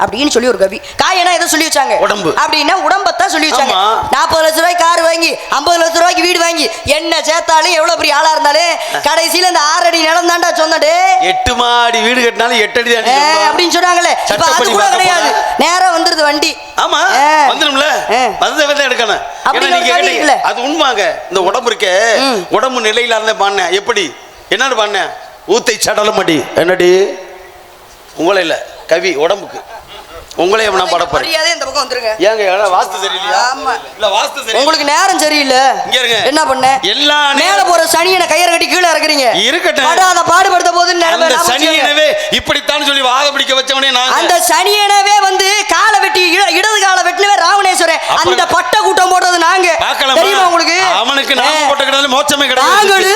அப்படின்னு சொல்லி ஒரு கவி. காயனா எதை சொல்லி வச்சாங்க? உடம்பு. அப்படின்னா உடம்பத்தான் சொல்லி வச்சாங்க. 40 லட்சம் ரூபாய்க்கு கார் வாங்கி 50 லட்சம் ரூபாய்க்கு வீடு வாங்கி என்ன சேர்த்தாலும் எவ்வளவு பெரிய ஆளா இருந்தாலும் கடைசியில இந்த 6 அடி நிலம் தாண்டா சொன்னடே. 8 மாடி வீடு கட்டினாலும் 8 அடி தான் அப்படின்னு சொன்னாங்களே. இப்ப அது கூட கிடையாது. நேரா வந்துருது வண்டி. ஆமா வந்துரும்ல. வந்து எடுக்கணும். அது உண்மைங்க. இந்த உடம்பு இருக்கே உடம்பு நிலையில இருந்த பாண்ண எப்படி என்னன்னு பாண்ண ஊத்தை சடலம் அடி என்னடி உங்களை இல்ல கவி உடம்புக்கு உங்களே நான் பாட போறேன். இந்த பக்கம் வந்துருங்க. ஏங்க வாஸ்து சரியில்லையா? ஆமா இல்ல வாஸ்து சரி. உங்களுக்கு நேரம் சரியில்லை. இங்க இருங்க. என்ன பண்ண எல்லா மேல போற சனியனை கயிறு கட்டி கீழே இறக்குறீங்க. இருக்கட்டும். படாத பாடுபடுத்த போது அந்த சனியனவே இப்படித்தான் சொல்லி வாத பிடிக்க வச்சவனே நான். அந்த சனியனவே வந்து காலை வெட்டி இடது காலை வெட்டினவே ராவணேஸ்வரன். அந்த பட்ட கூட்டம் போடுறது நாங்க. தெரியுமா உங்களுக்கு? அவனுக்கு நாம போட்ட கிடையாது மோட்சமே கிடையாது.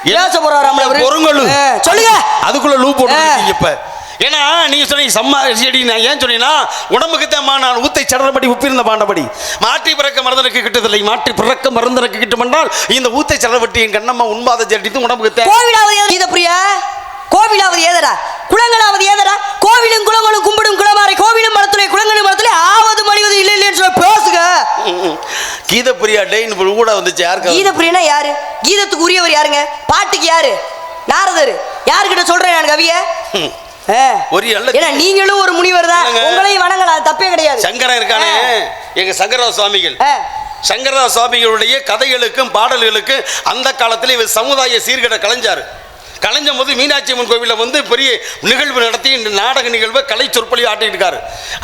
பேச போறாராம் அவரு. பொறுங்கலு சொல்லுங்க. அதுக்குள்ள லூப் போட்டுருக்கீங்க இப்ப. ஏன்னா நீங்க சொன்னீங்க சம்மா செடி நான் ஏன் சொன்னீங்கன்னா உடம்புக்கு தான் நான் ஊத்தை சடலப்படி உப்பிருந்த பாண்டபடி மாற்றி பிறக்க மருந்தனுக்கு கிட்டதில்லை மாற்றி பிறக்க மருந்தனுக்கு கிட்டுமென்றால் இந்த ஊத்தை சடலப்பட்டி என் கண்ணம்மா உண்பாத ஜடித்து உடம்புக்கு கோவிலாவது ஏத பிரியா கோவிலாவது ஏதடா குளங்களாவது ஏதடா கோவிலும் குளங்களும் கும்பிடும் குளமாரை கோவிலும் மரத்துறை குளங்களும் மரத்துறை ஆவது மணிவது இல்லை இல்லைன்னு சொல்ல பேசுங்க. கீதப்பிரியா டேன்னு கூட வந்துச்சு. யாருக்கு கீதப்பிரியனா யாரு? கீதத்துக்கு உரியவர் யாருங்க? பாட்டுக்கு யாரு? நாரதர். யாருக்கிட்ட சொல்றேன் நான் கவிய? நீங்களும் ஒரு முனிவர் தான். உங்களையும் வணங்கலாம் தப்பே கிடையாது. சங்கரன் இருக்கானே எங்க சங்கரதாஸ் சுவாமிகள். சங்கரதாஸ் சுவாமிகளுடைய கதைகளுக்கும் பாடல்களுக்கும் அந்த காலத்தில் இவர் சமுதாய சீர்கேட கலைஞ்சாரு. கலைஞ்சும் போது மீனாட்சி அம்மன் கோவிலில் வந்து பெரிய நிகழ்வு நடத்தி நாடக நிகழ்வை கலை சொற்பொழி ஆட்டிக்கிட்டு இருக்காரு.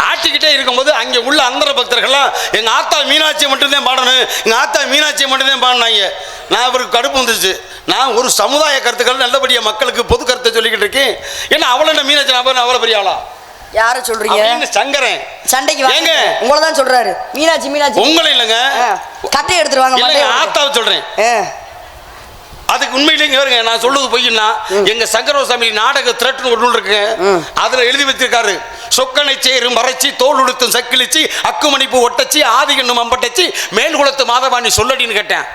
ஆட்டிக்கிட்டே இருக்கும்போது அங்கே உள்ள அந்தர பக்தர்கள்லாம் எங்கள் ஆத்தா மீனாட்சி மட்டும்தான் பாடணும், எங்கள் ஆத்தா மீனாட்சி மட்டும்தான் பாடினாங்க. நான் இவருக்கு கடுப்பு வந்துச்சு. நான் ஒரு சமுதாய கருத்துக்கள் நல்லபடியாக மக்களுக்கு பொது கருத்தை சொல்லிக்கிட்டு இருக்கேன். ஏன்னா அவள மீனாட்சி அவ்வளோ பெரிய ஆளா யார சொல்றீங்க? சங்கரன் சண்டைக்கு வாங்க உங்களை தான் சொல்றாரு. மீனாட்சி மீனாட்சி உங்களை இல்லைங்க கட்டை எடுத்துருவாங்க. ஆத்தாவை சொல்றேன். அதுக்கு உண்மையிலேங்க வருங்க நான் சொல்லுவது பொய்னா எங்க சங்கரசாமி நாடக திரட்டுன்னு ஒரு நூல் இருக்கு. அதுல எழுதி வச்சிருக்காரு சொக்கனை சேரு மறைச்சி தோல் உடுத்தும் சக்கிலிச்சு அக்குமணிப்பு ஒட்டச்சி ஆதிகண்ணும் அம்பட்டச்சி மேல் குளத்து மாதவாணி சொல்லடின்னு கேட்டேன்.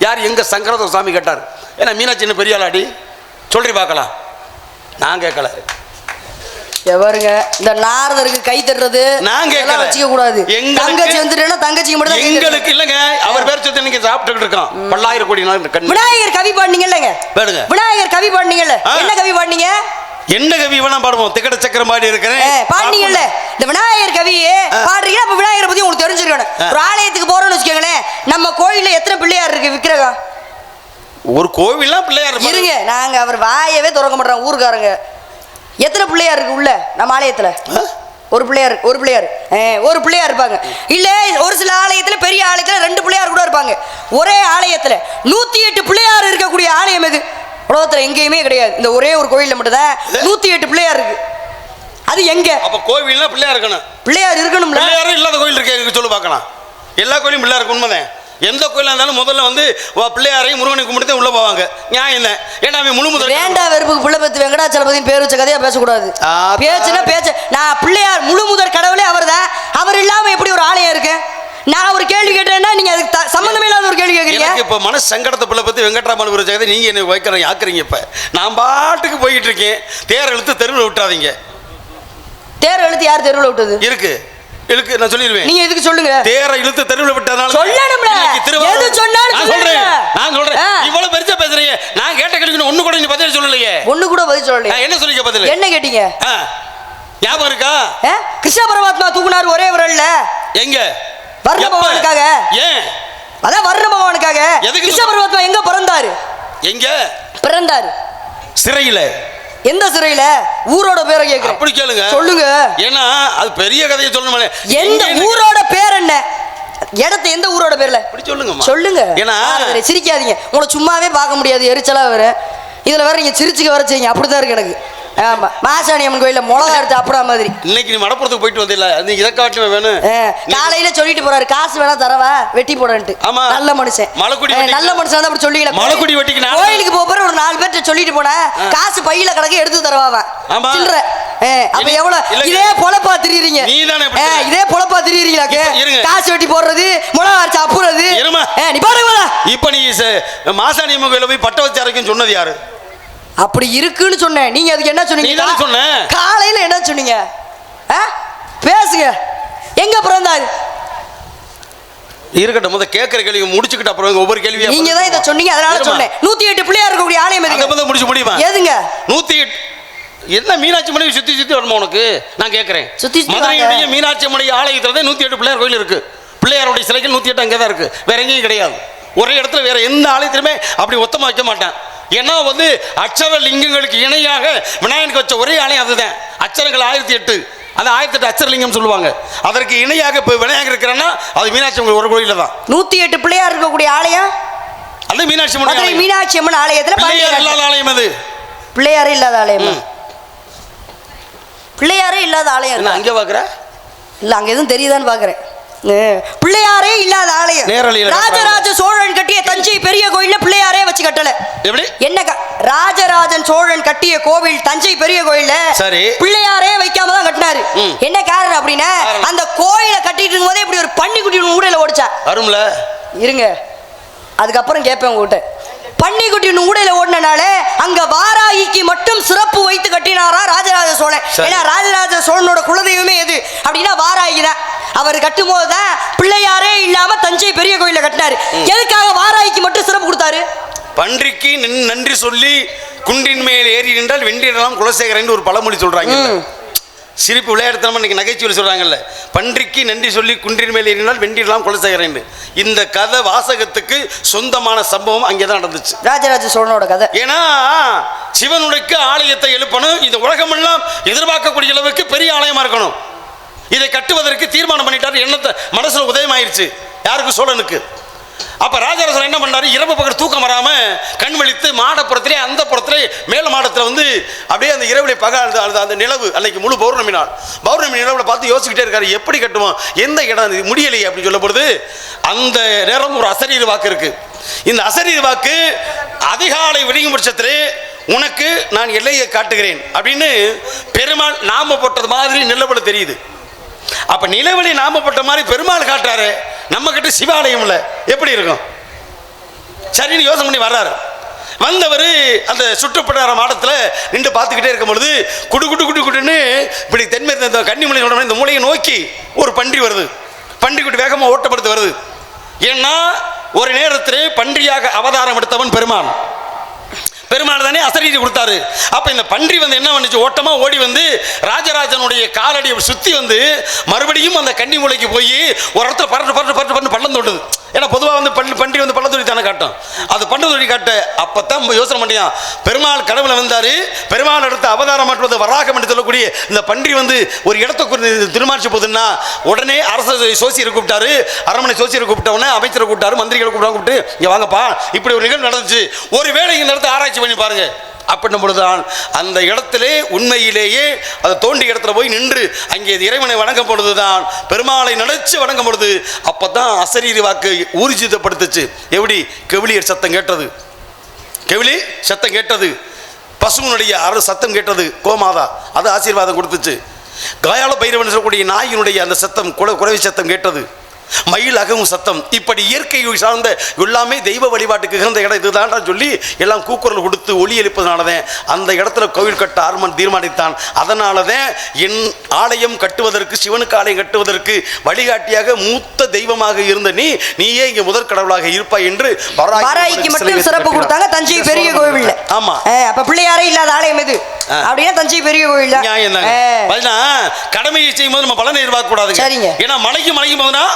யார்? எங்க சங்கரசாமி கேட்டார். ஏன்னா மீனாட்சின்னு பெரிய ஆளாடி சொல்றி பார்க்கலாம். நான் கேட்கல. எவருங்க இந்த நாரதருக்கு கை தட்டுறது நான் கேட்கல. இதெல்லாம் வச்சுக்க கூடாது. எங்களுக்கு- தங்கச்சி வந்துட்டேன்னா தங்கச்சிக்கு மட்டும் தான் கை தட்டணும். எங்களுக்கு இல்லங்க அவர் பேர் சொல்லி நீங்க சாப்பிட்டுக்கிட்டு இருக்கோம். பல்லாயிரம் கோடி நாள் கண் விநாயகர் கவி பாடுனீங்க இல்லங்க, பாடுங்க. விநாயகர் கவி பாடுனீங்கல்ல, என்ன கவி பாடுனீங்க? என்ன கவி வேணா பாடுவோம். திக்கட சக்கரம் பாடி இருக்கிறேன். பாடுனீங்கல்ல, இந்த விநாயகர் கவியே பாடுறீங்க. அப்ப விநாயகரை பத்தி உங்களுக்கு தெரிஞ்சிருக்கணும். ஒரு ஆலயத்துக்கு போறோம்னு வச்சுக்கோங்களேன், நம்ம கோயில்ல எத்தனை பிள்ளையார் இருக்கு விக்கிரகம்? ஒரு கோவில்லாம் பிள்ளையார் இருங்க, நாங்க அவர் வாயவே திறக்க மாட்டோம் ஊருக்காரங்க. எத்தனை பிள்ளையார் இருக்கு உள்ள நம்ம ஆலயத்துல? ஒரு பிள்ளையார் ஒரு பிள்ளையார் இருப்பாங்க. இல்ல ஒரு சில ஆலயத்துல, பெரிய ஆலயத்துல 2 பிள்ளையார் கூட இருப்பாங்க. ஒரே ஆலயத்துல 108 பிள்ளையார் இருக்கக்கூடிய ஆலயம் எது? உலகத்துல எங்கேயுமே கிடையாது. இந்த ஒரே ஒரு கோயில்ல மட்டும் தான் 108 பிள்ளையார் இருக்கு. அது எங்க? அப்ப கோவில்னா பிள்ளையார் இருக்கணும். பிள்ளையார் இருக்கணும்ல. பிள்ளையாரும் இல்லாத கோயில் இருக்கு சொல்லு பார்க்கலாம். எல்லா கோயிலும் பிள்ளையார் இருக்கு. உண்மைதான். எந்த கோயிலாக இருந்தாலும் முதல்ல வந்து பிள்ளையாரையும் முருகனை கும்பிட்டு உள்ள போவாங்க. நியாயம் இல்லை. ஏன்னா அவன் முழு முதல் வேண்டாம் வெறுப்புக்கு பிள்ளை பத்து வெங்கடாச்சலபதியின் பேர் வச்ச கதையா பேசக்கூடாது. பேச்சுன்னா பேச்சு. நான் பிள்ளையார் முழு முதல் கடவுளே அவர் தான். அவர் இல்லாம எப்படி ஒரு ஆலயம் இருக்கு? நான் ஒரு கேள்வி கேட்டேன்னா நீங்க அதுக்கு சம்பந்தமே இல்லாத ஒரு கேள்வி கேட்குறீங்க. இப்போ மனசு சங்கடத்தை பிள்ளை பற்றி வெங்கட்ராமன் ஒரு ஜெகதை நீங்க என்ன வைக்கிறீங்க ஆக்குறீங்க. இப்போ நான் பாட்டுக்கு போயிட்டு இருக்கேன். தேர் இழுத்து தெருவில் விட்டாதீங்க. தேர் இழுத்து யார் தெருவில் விட்டது? இருக்கு இருக்கு நான் சொல்லிடுவேன். நீங்க எதுக்கு சொல்லுங்க. தேரை இழுத்து தெருவில் விட்டதால சொல்லணும்ல. எது சொன்னாலும் நான் சொல்றேன். இவ்வளவு பெருசா பேசுறீங்க. நான் கேட்ட கேள்விக்கு ஒண்ணு கூட நீ பதில் சொல்லலையே. ஒண்ணு கூட பதில் சொல்லலையே. என்ன சொல்றீங்க பதில்? என்ன கேட்டீங்க? ஞாபகம் இருக்கா? கிருஷ்ண பரமாத்மா தூக்குனார் ஒரே விரல்ல. எங்க? வர்ண பகவானுக்காக. ஏன்? அதான் வர்ண பகவானுக்காக. கிருஷ்ண பரமாத்மா எங்க பிறந்தாரு? எங்க பிறந்தாரு? சிறையில. எந்த சிறையில? ஊரோட பேரை கேக்குறேன். அப்படி கேளுங்க. சொல்லுங்க. ஏன்னா அது பெரிய கதையை சொல்லணுமே. எந்த ஊரோட பேர் என்ன? இடத்து எந்த ஊரோட பேர்ல? அப்படி சொல்லுங்க. சொல்லுங்க. ஏன்னா சிரிக்காதீங்க. உங்களை சும்மாவே பார்க்க முடியாது. எரிச்சலா வேற. இதுல வேற நீங்க சிரிச்சுக்க வர செய்யுங்க. அப்படிதான் இருக்கு எனக்கு. ஆமா, மாசாணி அம்மன் கோயில மிளகா எடுத்து அப்படா மாதிரி. இன்னைக்கு நீ மடப்புறத்துக்கு போயிட்டு வந்தில்ல, நீ இதை காட்டுமே வேணும். காலையில சொல்லிட்டு போறாரு, காசு வேணா தரவா வெட்டி போடன்ட்டு. ஆமா, நல்ல மனுஷன். மலைக்குடி நல்ல மனுஷன் தான் அப்படி சொல்லிக்கல. மலைக்குடி வெட்டிக்கு கோயிலுக்கு போற ஒரு 4 பேர்ட்ட சொல்லிட்டு போனா காசு பையில கிடக்கு எடுத்து தரவாவா. ஆமா, சில்ற. அப்ப எவ்வளவு இதே பொழப்பா திரியுறீங்க. நீதானே இதே பொழப்பா திரியுறீங்களாக்கு. காசு வெட்டி போடுறது, மிளகா அரைச்சு அப்புறது. நீ பாருங்க. இப்ப நீ மாசாணி அம்மன் கோயில போய் பட்ட வச்சு அரைக்கும் சொன்னது யாரு? அப்படி இருக்குன்னு சொன்னேன். நீங்க அதுக்கு என்ன சொன்னீங்க? காலையில என்ன சொன்னீங்க? பேசுங்க. எங்க பிறந்தாரு? இருக்கட்டும், முத கேட்கிற கேள்வி முடிச்சுக்கிட்டு அப்புறம் ஒவ்வொரு கேள்வியா. நீங்க தான் இதை சொன்னீங்க, அதனால சொன்னேன். 108 பிள்ளையார் இருக்கக்கூடிய ஆலயம் எதுங்க? அதை முடிச்சு முடியுமா? எதுங்க? 108 என்ன மீனாட்சி அம்மனை சுத்தி சுத்தி வரணும் உனக்கு? நான் கேட்கிறேன். சுத்தி மதுரையுடைய மீனாட்சி அம்மனை ஆலயத்துல 108 பிள்ளையார் கோயில் இருக்கு. பிள்ளையாருடைய சிலைகள் 108 அங்கே தான் இருக்கு. வேற எங்கேயும் கிடையாது. ஒரே இடத்துல வேற எந்த ஆலயத்திலுமே அப்படி ஒத்தமா வைக்க மாட்டேன். ஏன்னா வந்து அச்சர லிங்கங்களுக்கு இணையாக விநாயகனுக்கு வச்ச ஒரே ஆலயம் அதுதான். அச்சரங்கள் 1008. அது 1008 அச்சரலிங்கம் சொல்லுவாங்க. அதற்கு இணையாக இப்போ விநாயகர் இருக்கிறன்னா அது மீனாட்சி அம்மன் ஒரு கோயில தான். 108 பிள்ளையார் இருக்கக்கூடிய ஆலயம் அது மீனாட்சி அம்மன். மீனாட்சி அம்மன் ஆலயத்துல பிள்ளையார் இல்லாத ஆலயம் அது. பிள்ளையாரே இல்லாத ஆலயம். பிள்ளையாரே இல்லாத ஆலயம் அங்கே பாக்குற இல்ல, அங்க எதுவும் தெரியுதான்னு பாக்குறேன். பிள்ளையாரே இல்லாத ஆலயம். ராஜராஜ சோழன் கட்டிய தஞ்சை பெரிய கோயில்ல பிள்ளையாரே வச்சு கட்டல. எப்படி? என்ன? ராஜராஜன் சோழன் கட்டிய கோவில் தஞ்சை பெரிய கோயில்ல சரி பிள்ளையாரே வைக்காம தான் கட்டினாரு. என்ன காரணம் அப்படின்னா, அந்த கோயிலை கட்டிட்டு இருக்கும் போதே இப்படி ஒரு பன்னிக்குட்டி ஊடையில ஓடிச்சா. அரும்ல இருங்க, அதுக்கப்புறம் கேட்பேன் உங்ககிட்ட. பன்னிக்குட்டி ஊடையில ஓடினால அங்க வாராகிக்கு மட்டும் சிறப்பு வைத்து கட்டினாரா ராஜராஜ சோழன். ஏன்னா ராஜராஜ சோழனோட குலதெய்வமே எது அப்படின்னா வாராகி தான். அவர் கட்டும் போதுதான் பிள்ளையாரே இல்லாம தஞ்சை பெரிய கோயில கட்டினாரு. எதுக்காக வாராகிக்கு மட்டும் சிறப்பு கொடுத்தாரு? பன்றிக்கு நன்றி சொல்லி குன்றின் மேல் ஏறி நின்றால் வென்றிடலாம் குலசேகரன் ஒரு பழமொழி சொல்றாங்க. சிரிப்பு விளையாடுத்தனமா இன்னைக்கு நகைச்சுவை சொல்றாங்கல்ல. பன்றிக்கு நன்றி சொல்லி குன்றின் மேல் ஏறினால் வென்றிடலாம் குலசேகரன். இந்த கதை வாசகத்துக்கு சொந்தமான சம்பவம் அங்கேதான் நடந்துச்சு. ராஜராஜ சோழனோட கதை. ஏன்னா சிவனுடைய ஆலயத்தை எழுப்பணும். இந்த உலகமெல்லாம் எதிர்பார்க்கக்கூடிய அளவுக்கு பெரிய ஆலயமா இருக்கணும். இதை கட்டுவதற்கு தீர்மானம் பண்ணிட்டாரு. எண்ணத்தை மனசுல உதயமாயிருச்சு யாருக்கு? சோழனுக்கு. அப்ப ராஜராஜன் என்ன பண்ணாரு? இரவு பகல் தூக்கம் வராம கண் விழித்து மாடப்புறத்திலே அந்த புறத்திலே மேல மாடத்துல வந்து அப்படியே அந்த இரவுடைய பகல் அந்த நிலவு அன்னைக்கு முழு பௌர்ணமி நாள். பௌர்ணமி நிலவுல பார்த்து யோசிக்கிட்டே இருக்காரு, எப்படி கட்டுவோம், எந்த இடம் முடியலையே அப்படின்னு சொல்ல பொழுது அந்த நேரம் ஒரு அசரீர் வாக்கு இருக்கு. இந்த அசரீர் வாக்கு அதிகாலை விடியும் பட்சத்திலே உனக்கு நான் எல்லையை காட்டுகிறேன் அப்படின்னு பெருமாள் நாம போட்டது மாதிரி நிலவுல தெரியுது. அப்ப நிலவழி நாமப்பட்ட மாதிரி பெருமாள் காட்டுறாரு. நம்ம கிட்ட சிவாலயம் இல்ல, எப்படி இருக்கும்? சரின்னு யோசனை பண்ணி வர்றாரு. வந்தவர் அந்த சுற்றுப்பட்டார மாடத்தில் நின்று பார்த்துக்கிட்டே இருக்கும் பொழுது குடு குடு குடு குடுன்னு இப்படி தென்மேற்கு கன்னிமலை இந்த மூலையை நோக்கி ஒரு பன்றி வருது. பன்றி குட்டி வேகமாக ஓட்டப்படுத்து வருது. ஏன்னா ஒரு நேரத்தில் பன்றியாக அவதாரம் எடுத்தவன் பெருமான். பெருமாள் தானே அசரீதி கொடுத்தாரு. அப்ப இந்த பன்றி வந்து என்ன பண்ணுச்சு, ஓட்டமா ஓடி வந்து ராஜராஜனுடைய காலடியை சுத்தி வந்து மறுபடியும் அந்த கன்னி மூலைக்கு போய் ஒரு இடத்துல பரட்டு பரட்டு பரட்டு பரட்டு பள்ளம் தோண்டுது. ஏன்னா பொதுவாக வந்து பன்றி வந்து பள்ளம் தோண்டி தானே காட்டும். அது பள்ளம் தோண்டி காட்ட அப்பத்தான் யோசனை பண்ணியான். பெருமாள் கடவுளை வந்தாரு. பெருமாள் அடுத்த அவதாரம் மாற்றுவது வராகம் என்று சொல்லக்கூடிய இந்த பன்றி வந்து ஒரு இடத்துக்கு திருமாட்சி போகுதுன்னா உடனே அரச சோசியரை கூப்பிட்டாரு. அரண்மனை சோசியரை கூப்பிட்டவொடனே அமைச்சரை கூப்பிட்டாரு, மந்திரிகளை கூப்பிட்டு இங்க வாங்கப்பா, இப்படி ஒரு நிகழ்வு நடந்துச்சு, ஒரு வேளை இந்த இடத்த ஆராய்ச்சி பண்ணி பாருங்க அப்படின்னும் பொழுதுதான் அந்த இடத்திலே உண்மையிலேயே அதை தோண்டி இடத்துல போய் நின்று அங்கே இறைவனை வணங்கும் பொழுதுதான் பெருமாளை நினைச்சு வணங்கும் பொழுது அப்பதான் அசரீரி வாக்கு ஊர்ஜிதப்படுத்துச்சு. எப்படி கெவிலியர் சத்தம் கேட்டது, கெவிலி சத்தம் கேட்டது, பசுவனுடைய சத்தம் கேட்டது, கோமாதா அது ஆசீர்வாதம் கொடுத்துச்சு. காயால பைரவன் சொல்லக்கூடிய நாயினுடைய அந்த சத்தம் குறைவி சத்தம் கேட்டது, மயில் அகவும் சத்தம். இப்படி இயற்கை சார்ந்த எல்லாமே தெய்வ வழிபாட்டுக்கு இருந்த இடம் இதுதான் சொல்லி எல்லாம் கூக்குரல் கொடுத்து ஒலி எழுப்பதனாலதான் அந்த இடத்துல கோவில் கட்ட ஆர்மன் தீர்மானித்தான். அதனாலதான் என் ஆலயம் கட்டுவதற்கு, சிவனுக்கு ஆலயம் கட்டுவதற்கு வழிகாட்டியாக மூத்த தெய்வமாக இருந்த நீயே இங்க முதற் கடவுளாக இருப்பாய் என்று வாராய்க்கு மட்டும் சிறப்பு கொடுத்தாங்க தஞ்சை பெரிய கோவில். ஆமா, அப்ப பிள்ளையாரே இல்லாத ஆலயம் எது அப்படின்னா தஞ்சை பெரிய கோவில். கடமையை செய்யும் போது நம்ம பலனை எதிர்பார்க்க கூடாது. சரிங்க. ஏன்னா மலைக்கு போதுனா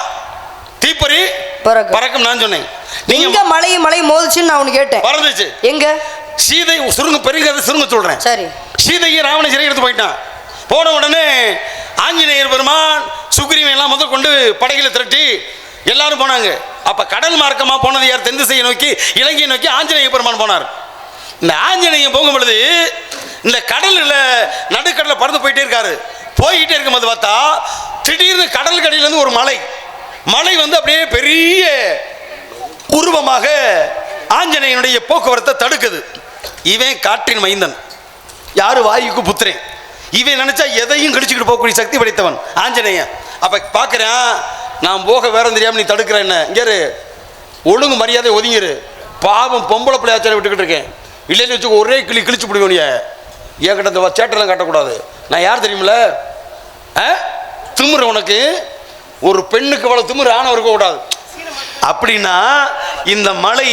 தீப்பறி பறக்கும். நான் சொன்னேன் நீங்க மலை மோதிச்சுன்னு நான் உனக்கு கேட்டேன். பறந்துச்சு எங்க சீதை சுருங்க பெரிய சுருங்க சொல்றேன். சரி. சீதையை ராவண சிறை எடுத்து போயிட்டான். போன உடனே ஆஞ்சநேயர் பெருமான் சுக்ரீவன் எல்லாம் முதல் கொண்டு படைகளை திரட்டி எல்லாரும் போனாங்க. அப்ப கடல் மார்க்கமா போனது யார்? தென் திசையை நோக்கி இலங்கையை நோக்கி ஆஞ்சநேய பெருமான் போனார். இந்த ஆஞ்சநேயன் போகும் பொழுது இந்த கடல்ல நடுக்கடல பறந்து போயிட்டே இருக்காரு. போயிட்டே இருக்கும்போது பார்த்தா திடீர்னு கடல் கடியிலிருந்து ஒரு மலை வந்து அப்படியே பெரிய உருவமாக ஆஞ்சநேயனுடைய போக்குவரத்தை தடுக்குது. இவன் காற்றின் மைந்தன், யாரு வாயுக்கு புத்திரன். இவன் நினைச்சா எதையும் கடிச்சுக்கிட்டு போகக்கூடிய சக்தி படைத்தவன் ஆஞ்சநேயன். அப்ப பாக்குறேன், நான் போக வேற தெரியாம நீ தடுக்கிற என்ன, இங்க ஒழுங்கு மரியாதை ஒதுங்கிரு, பாவம் பொம்பளை பிள்ளையாச்சார விட்டுக்கிட்டு இருக்கேன், இல்லைன்னு வச்சு ஒரே கிழிச்சு பிடிக்கும். என் கிட்ட சேட்டெல்லாம் காட்டக்கூடாது. நான் யார் தெரியுமில்ல, திமுற உனக்கு ஒரு பெண்ணுக்கு அவ்வளவு திமுற ஆணவம் இருக்கக்கூடாது. அப்படின்னா இந்த மலை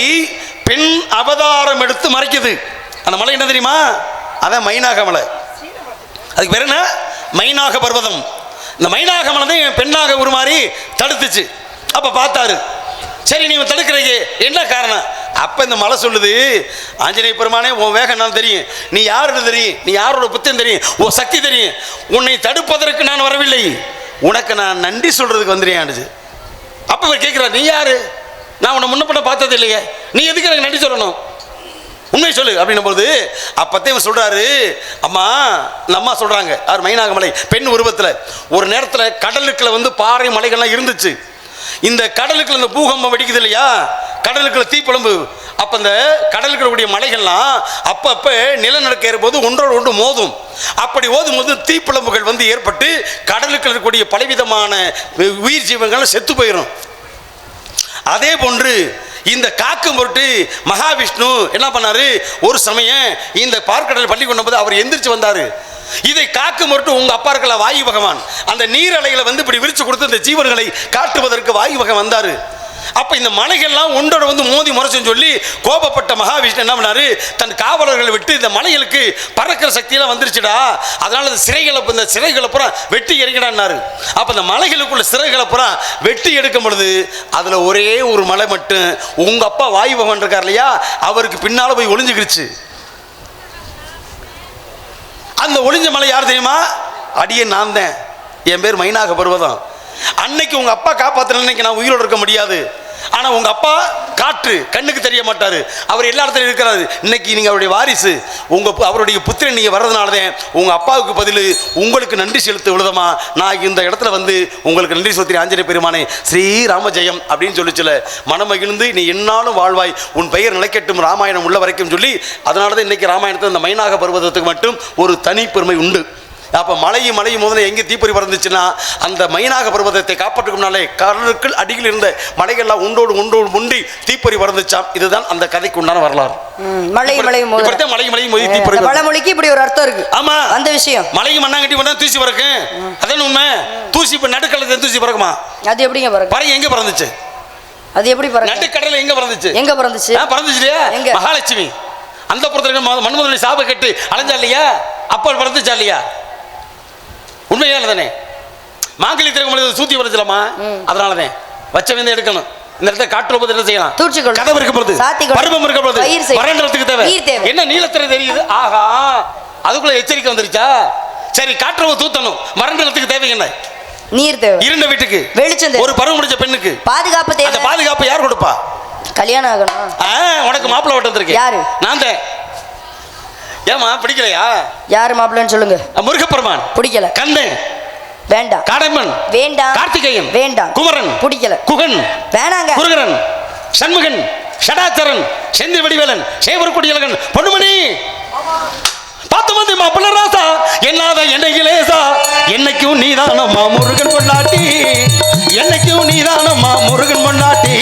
பெண் அவதாரம் எடுத்து மறைக்குது. அந்த மலை என்ன தெரியுமா? அதான் மைனாக மலை. அதுக்கு பேர் என்ன? மைனாக பர்வதம். இந்த மைனாக மலை தான் பெண்ணாக உருமாறி தடுத்துச்சு. அப்ப பார்த்தாரு, சரி நீ தடுக்கிறீங்க என்ன காரணம்? அப்ப இந்த மலை சொல்லுது, ஆஞ்சநேய பெருமானே உன் வேகம் நான் தெரியும், நீ யாருன்னு தெரியும், நீ யாரோட புத்தம் தெரியும், உன் சக்தி தெரியும், உன்னை தடுப்பதற்கு நான் வரவில்லை, உனக்கு நான் நன்றி சொல்றதுக்கு வந்துடுறேன். அப்ப இவர் கேட்கிறார், நீ யாரு? நான் உன்னை முன்ன பண்ண பார்த்தது இல்லையே, நீ எதுக்கு எனக்கு நன்றி சொல்லணும், உண்மை சொல்லு அப்படின்னும் போது அப்பத்தே இவர் சொல்றாரு, அம்மா இந்த அம்மா சொல்றாங்க, யார்? மைனாகமலை பெண் உருவத்தில். ஒரு நேரத்தில் கடலுக்குள்ள வந்து பாறை மலைகள்லாம் இருந்துச்சு. இந்த கடலுக்குள்ள இந்த பூகம்பம் வெடிக்குது இல்லையா, கடலுக்குள்ள தீப்பழம்பு. அப்ப இந்த கடலுக்குள்ள மலைகள்லாம் அப்பப்ப நிலநடுக்கம் ஏறும்போது ஒன்றோடு ஒன்று மோதும். அப்படி ஓதும் போது தீப்பிழம்புகள் வந்து ஏற்பட்டு கடலுக்குள்ள இருக்கக்கூடிய பலவிதமான உயிர் ஜீவங்கள் செத்து போயிடும். அதே போன்று இந்த காக்கும் பொருட்டு மகாவிஷ்ணு என்ன பண்ணாரு, ஒரு சமயம் இந்த பார்க்கடல் பள்ளி கொண்ட போது அவர் எந்திரிச்சு வந்தாரு. இதை காக்கும் பொருட்டு உங்க அப்பா இருக்கல வாயு பகவான் அந்த நீரலைகளை வந்து இப்படி விரிச்சு கொடுத்து இந்த ஜீவன்களை காட்டுவதற்கு வாயு பகவான் வந்தாரு. அப்ப இந்த மலைகள்லாம் ஒன்றோட வந்து மோதி முறைச்சுன்னு சொல்லி கோபப்பட்ட மகாவிஷ்ணு என்ன பண்ணாரு, தன் காவலர்களை விட்டு இந்த மலைகளுக்கு பறக்கிற சக்தியெல்லாம் வந்துருச்சுடா, அதனால இந்த சிறைகளை பூரா வெட்டி எறிங்கடான்னாரு. அப்ப இந்த மலைகளுக்குள்ள சிறைகளை பூரா வெட்டி எடுக்கும் பொழுது அதுல ஒரே ஒரு மலை மட்டும் உங்க அப்பா வாயு பகவான் இருக்கார் இல்லையா, அவருக்கு பின்னால போய் ஒளிஞ்சுக்கிடுச்சு. அந்த ஒளிஞ்ச மலை யார் தெரியுமா? அடியே நான் தான், என் பேர் மைனாக பர்வதம். அன்னைக்கு உங்க அப்பா காப்பாத்தின இன்னைக்கு நான் உயிரோடு இருக்க முடியாது. ஆனா உங்க அப்பா காற்று, கண்ணுக்கு தெரிய மாட்டாரு, அவர் எல்லா இடத்துலையும் இருக்கிறாரு. இன்னைக்கு நீங்க அவருடைய வாரிசு, அவருடைய புத்திரன் நீங்க வர்றதுனாலதான் உங்க அப்பாவுக்கு பதில் உங்களுக்கு நன்றி செலுத்த விழுதமா நான் இந்த இடத்துல வந்து உங்களுக்கு நன்றி செலுத்தி ஆஞ்சநேய பெருமானே ஸ்ரீராம ஜெயம் அப்படின்னு சொல்லிச்சுல, மனமகிழ்ந்து நீ என்னாலும் வாழ்வாய், உன் பெயர் நிலைக்கட்டும் ராமாயணம் உள்ள வரைக்கும் சொல்லி, அதனாலதான் இன்னைக்கு ராமாயணத்தில் இந்த மைனாக பர்வதத்துக்கு மட்டும் ஒரு தனி பெருமை உண்டு. அப்போ மலையும் முதல்ல எங்கே தீப்பொறி பறந்துச்சுன்னா அந்த மைனாக பர்வதத்தை காப்பாற்றுக்கும்னாலே கடலுக்குள் அடியில் இருந்த மலைகள்லாம் உண்டோடு முண்டி தீப்பொறி பறந்துச்சாம். இதுதான் அந்த கதைக்கு உண்டான வரலாறு. மலையும் மோதி தீப்பொறி பழமொழிக்கு இப்படி ஒரு அர்த்தம் இருக்கு. ஆமா, அந்த விஷயம் மலைக்கு மண்ணாங்கட்டி பண்ணா தூசி பறக்கும். அதான் உண்மை. தூசி இப்ப நடுக்கடல தூசி பறக்குமா? அது எப்படிங்க பறக்கும்? பறவை எங்க பறந்துச்சு? அது எப்படி பறக்கும்? நடுக்கடல எங்க பறந்துச்சு? பறந்துச்சு இல்லையா? மகாலட்சுமி அந்த புறத்துல மன்மதனை சாப கட்டு அலைஞ்சா இல்லையா? அப்ப பறந்துச்சா இல்லையா? உண்மையா தானே? மாங்கலி திறக்கும் சூத்தி பறந்துச்சலாமா? அதனாலதான் வச்ச வந்து எடுக்கணும். இந்த இடத்துல காற்று போது என்ன செய்யலாம்? கதவு இருக்க போது, பருவம் இருக்க போது, வறண்டத்துக்கு தேவை என்ன நீலத்திரை தெரியுது. ஆஹா, அதுக்குள்ள எச்சரிக்கை வந்துருச்சா? சரி, காற்று தூத்தணும். வறண்டத்துக்கு தேவை என்ன? நீர் தேவை. இருண்ட வீட்டுக்கு வெளிச்சம். ஒரு பருவம் முடிச்ச பெண்ணுக்கு பாதுகாப்பு தேவை. அந்த பாதுகாப்பு யார் கொடுப்பா? கல்யாணம் ஆகணும். உனக்கு மாப்பிள்ளை ஓட்ட வந்திருக்கேன். யாரு? நான் தான். ஏமா பிடிக்கலையா? யாரு மாப்பிள்ளைன்னு சொல்லுங்க. முருகப்பெருமான் பிடிக்கல. கந்தன் வேண்டாம். காடம்மன் வேண்டாம். கார்த்திகேயன் வேண்டாம். குமரன் பிடிக்கல. குகன் வேணாங்க. குருகரன் சண்முகன் ஷடாச்சரன் செந்தில் வடிவேலன் சேவர்குடியலகன் பொன்னுமணி பாத்தமந்தி மாப்பிள்ள ராசா என்னாத என்னையிலேசா என்னைக்கும் நீதானம்மா முருகன் பொண்டாட்டி என்னைக்கும் நீதானம்மா முருகன் பொண்டாட்டி